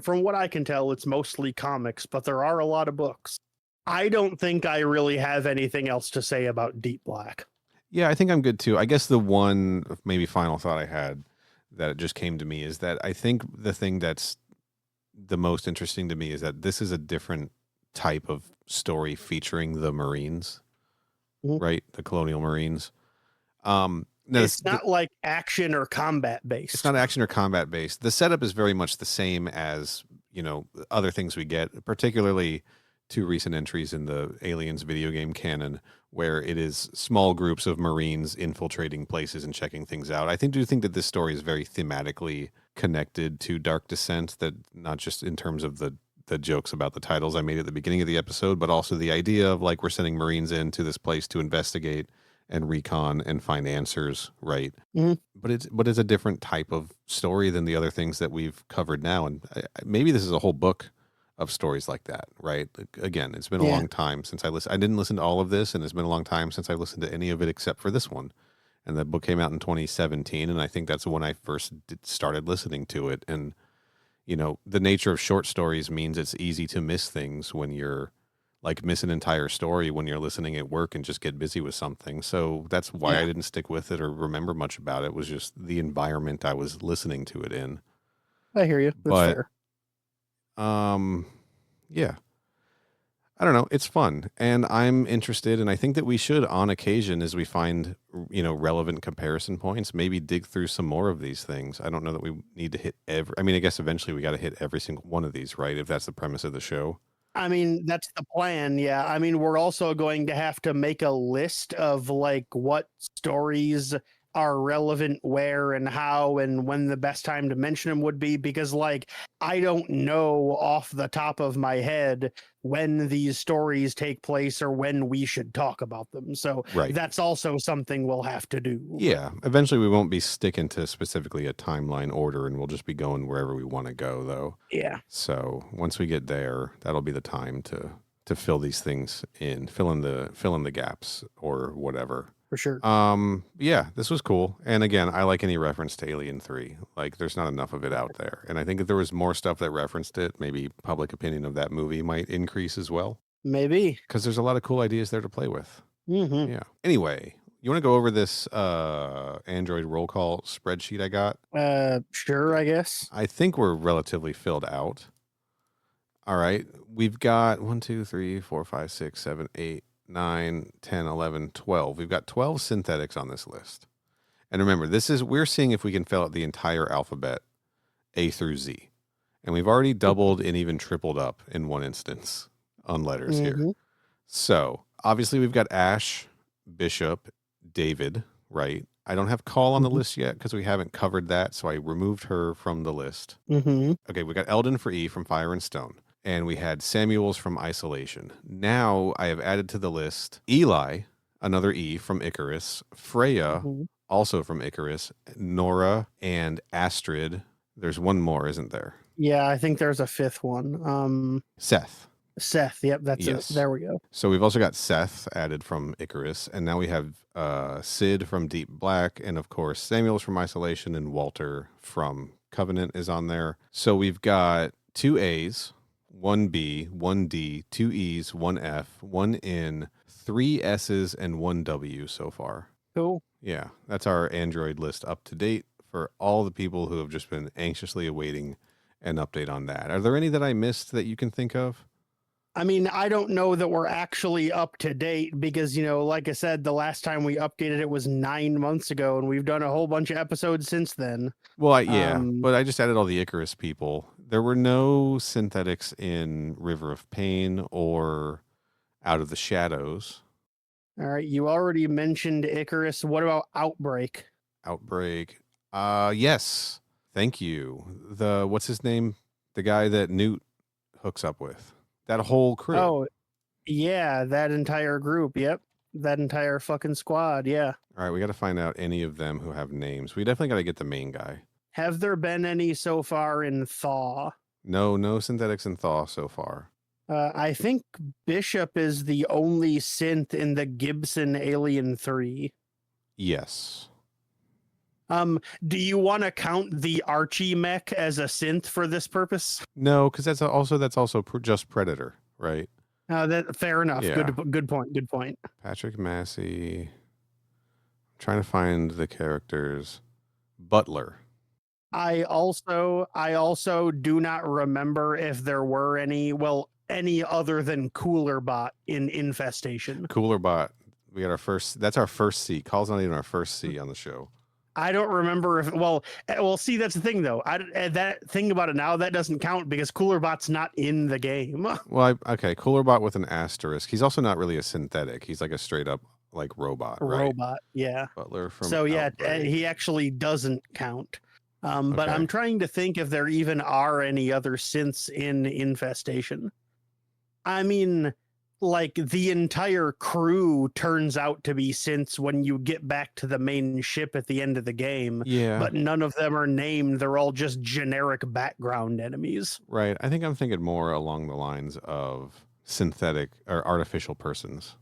from what I can tell, it's mostly comics, but there are a lot of books. I don't think I really have anything else to say about Deep Black. Yeah, I think I'm good too. I guess the one maybe final thought I had that just came to me is that I think the thing that's the most interesting to me is that this is a different type of story featuring the Marines, right? The colonial Marines. It's not like action or combat based. It's not action or combat based. The setup is very much the same as, other things we get, particularly 2 recent entries in the Aliens video game canon, where it is small groups of Marines infiltrating places and checking things out. I do think that this story is very thematically connected to Dark Descent, that not just in terms of the jokes about the titles I made at the beginning of the episode, but also the idea of like we're sending Marines into this place to investigate and recon and find answers, right? Mm-hmm. But it's a different type of story than the other things that we've covered now, and maybe this is a whole book of stories like that, right? Again, it's been a long time since I listened. I didn't listen to all of this, and it's been a long time since I listened to any of it except for this one. And the book came out in 2017, and I think that's when I first started listening to it. And, the nature of short stories means it's easy to miss things when you're like miss an entire story when you're listening at work and just get busy with something. So that's why I didn't stick with it or remember much about it. It was just the environment I was listening to it in. I hear you. That's fair. Yeah. I don't know. It's fun, and I'm interested, and I think that we should, on occasion, as we find, relevant comparison points, maybe dig through some more of these things. I don't know that we need to hit every. I mean, I guess eventually we got to hit every single one of these, right? If that's the premise of the show. I mean, that's the plan. Yeah. I mean, we're also going to have to make a list of like what stories are relevant where and how and when the best time to mention them would be, because like I don't know off the top of my head when these stories take place or when we should talk about them. So Right. that's also something we'll have to do. Yeah. Eventually we won't be sticking to specifically a timeline order, and we'll just be going wherever we want to go, though. Yeah. So once we get there, that'll be the time to fill these things in, fill in the gaps or whatever. For sure. Yeah, this was cool. And again, I like any reference to Alien 3. Like, there's not enough of it out there. And I think if there was more stuff that referenced it, maybe public opinion of that movie might increase as well. Maybe. Because there's a lot of cool ideas there to play with. Mm-hmm. Yeah. Anyway, you want to go over this Android roll call spreadsheet I got? Sure, I guess. I think we're relatively filled out. All right. We've got 1, 2, 3, 4, 5, 6, 7, 8. 9, 10, 11, 12. We've got 12 synthetics on this list. And remember, we're seeing if we can fill out the entire alphabet A through Z. And we've already doubled and even tripled up in one instance on letters here. So obviously we've got Ash, Bishop, David, right? I don't have Call on the list yet because we haven't covered that. So I removed her from the list. Okay, we got Eldon for E from Fire and Stone. And we had Samuels from Isolation. Now I have added to the list Eli, another E from Icarus, Freya, also from Icarus, Nora, and Astrid. There's one more, isn't there? Yeah, I think there's a fifth one. Seth. Yep, that's Yes. it. There we go. So we've also got Seth added from Icarus, and now we have Sid from Deep Black, and of course Samuels from Isolation, and Walter from Covenant is on there. So we've got 2 A's, 1 B, 1 D, 2 E's, 1 F, 1 N, 3 S's, and 1 W so far. Cool. Yeah, that's our Android list up to date for all the people who have just been anxiously awaiting an update on that. Are there any that I missed that you can think of? I mean, I don't know that we're actually up to date because, like I said, the last time we updated it was 9 months ago, and we've done a whole bunch of episodes since then. Well, but I just added all the Icarus people. There were no synthetics in River of Pain or Out of the Shadows. All right, you already mentioned Icarus. What about Outbreak? Outbreak. Yes. Thank you. What's his name? The guy that Newt hooks up with. That whole crew. Oh, yeah, that entire group. Yep. That entire fucking squad. Yeah. All right, we got to find out any of them who have names. We definitely got to get the main guy. Have there been any so far in Thaw? No synthetics in Thaw so far. I think Bishop is the only synth in the Gibson Alien 3. Yes. Do you want to count the Archie mech as a synth for this purpose? No, because that's also just Predator, right? That fair enough. Yeah. Good point. Patrick Massey. I'm trying to find the characters. Butler. I also do not remember if there were any other than Coolerbot in Infestation. Coolerbot. We got that's our first C. Call's not even our first C on the show. I don't remember if see, that's the thing though. That thing about it now, that doesn't count because Coolerbot's not in the game. Well, okay, Coolerbot with an asterisk. He's also not really a synthetic. He's like a straight up like robot, right? Robot, yeah. Butler from So yeah, Outbreak. he actually doesn't count. But Okay. I'm trying to think if there even are any other synths in Infestation. I mean, like the entire crew turns out to be synths when you get back to the main ship at the end of the game. Yeah. But none of them are named. They're all just generic background enemies. Right. I think I'm thinking more along the lines of synthetic or artificial persons.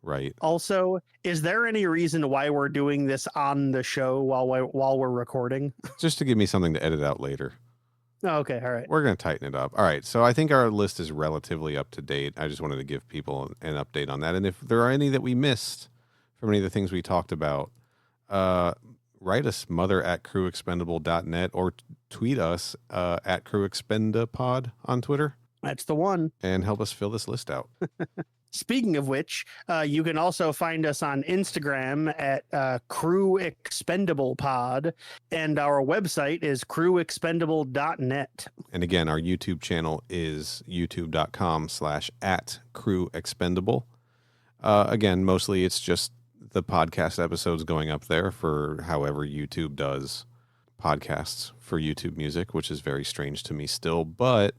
Right. Also, is there any reason why we're doing this on the show while we're recording? Just to give me something to edit out later. Oh, okay, all right. We're going to tighten it up. All right. So I think our list is relatively up to date. I just wanted to give people an update on that. And if there are any that we missed from any of the things we talked about, write us mother@crewexpendable.net or tweet us at crewexpendapod on Twitter. That's the one. and help us fill this list out. Speaking of which, you can also find us on Instagram at Crew Expendable Pod, and our website is crewexpendable.net. And again, our YouTube channel is youtube.com/@crewexpendable. Again, mostly it's just the podcast episodes going up there for however YouTube does podcasts for YouTube Music, which is very strange to me still, but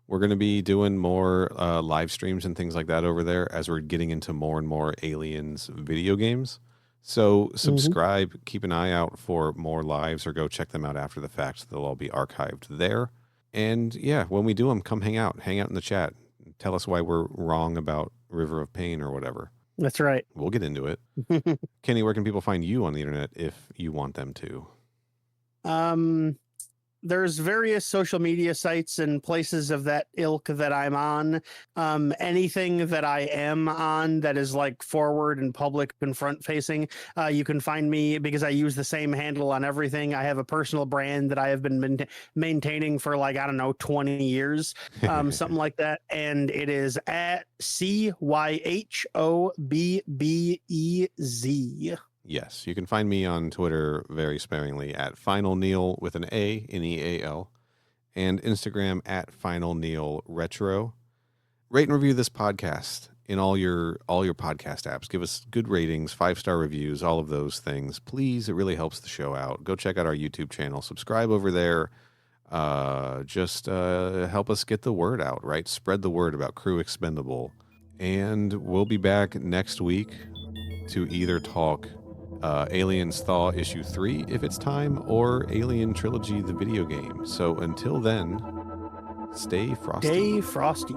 we're going to be doing more live streams and things like that over there as we're getting into more and more Aliens video games. So subscribe, keep an eye out for more lives, or go check them out after the fact. They'll all be archived there. And yeah, when we do them, come hang out in the chat. Tell us why we're wrong about River of Pain or whatever. That's right. We'll get into it. Kenny, where can people find you on the internet if you want them to? There's various social media sites and places of that ilk that I'm on. Anything that I am on that is like forward and public and front facing, you can find me because I use the same handle on everything. I have a personal brand that I have been maintaining for 20 years, something like that. And it is at CYHOBBEZ. Yes, you can find me on Twitter very sparingly at Final Neal with an A, Neal, and Instagram at Final Neal Retro. Rate and review this podcast in all your podcast apps. Give us good ratings, 5-star reviews, all of those things. Please, it really helps the show out. Go check out our YouTube channel. Subscribe over there. Just help us get the word out, right? Spread the word about Crew Expendable. And we'll be back next week to either talk Aliens Thaw Issue 3, if it's time, or Alien Trilogy, the video game. So until then, stay frosty. Stay frosty.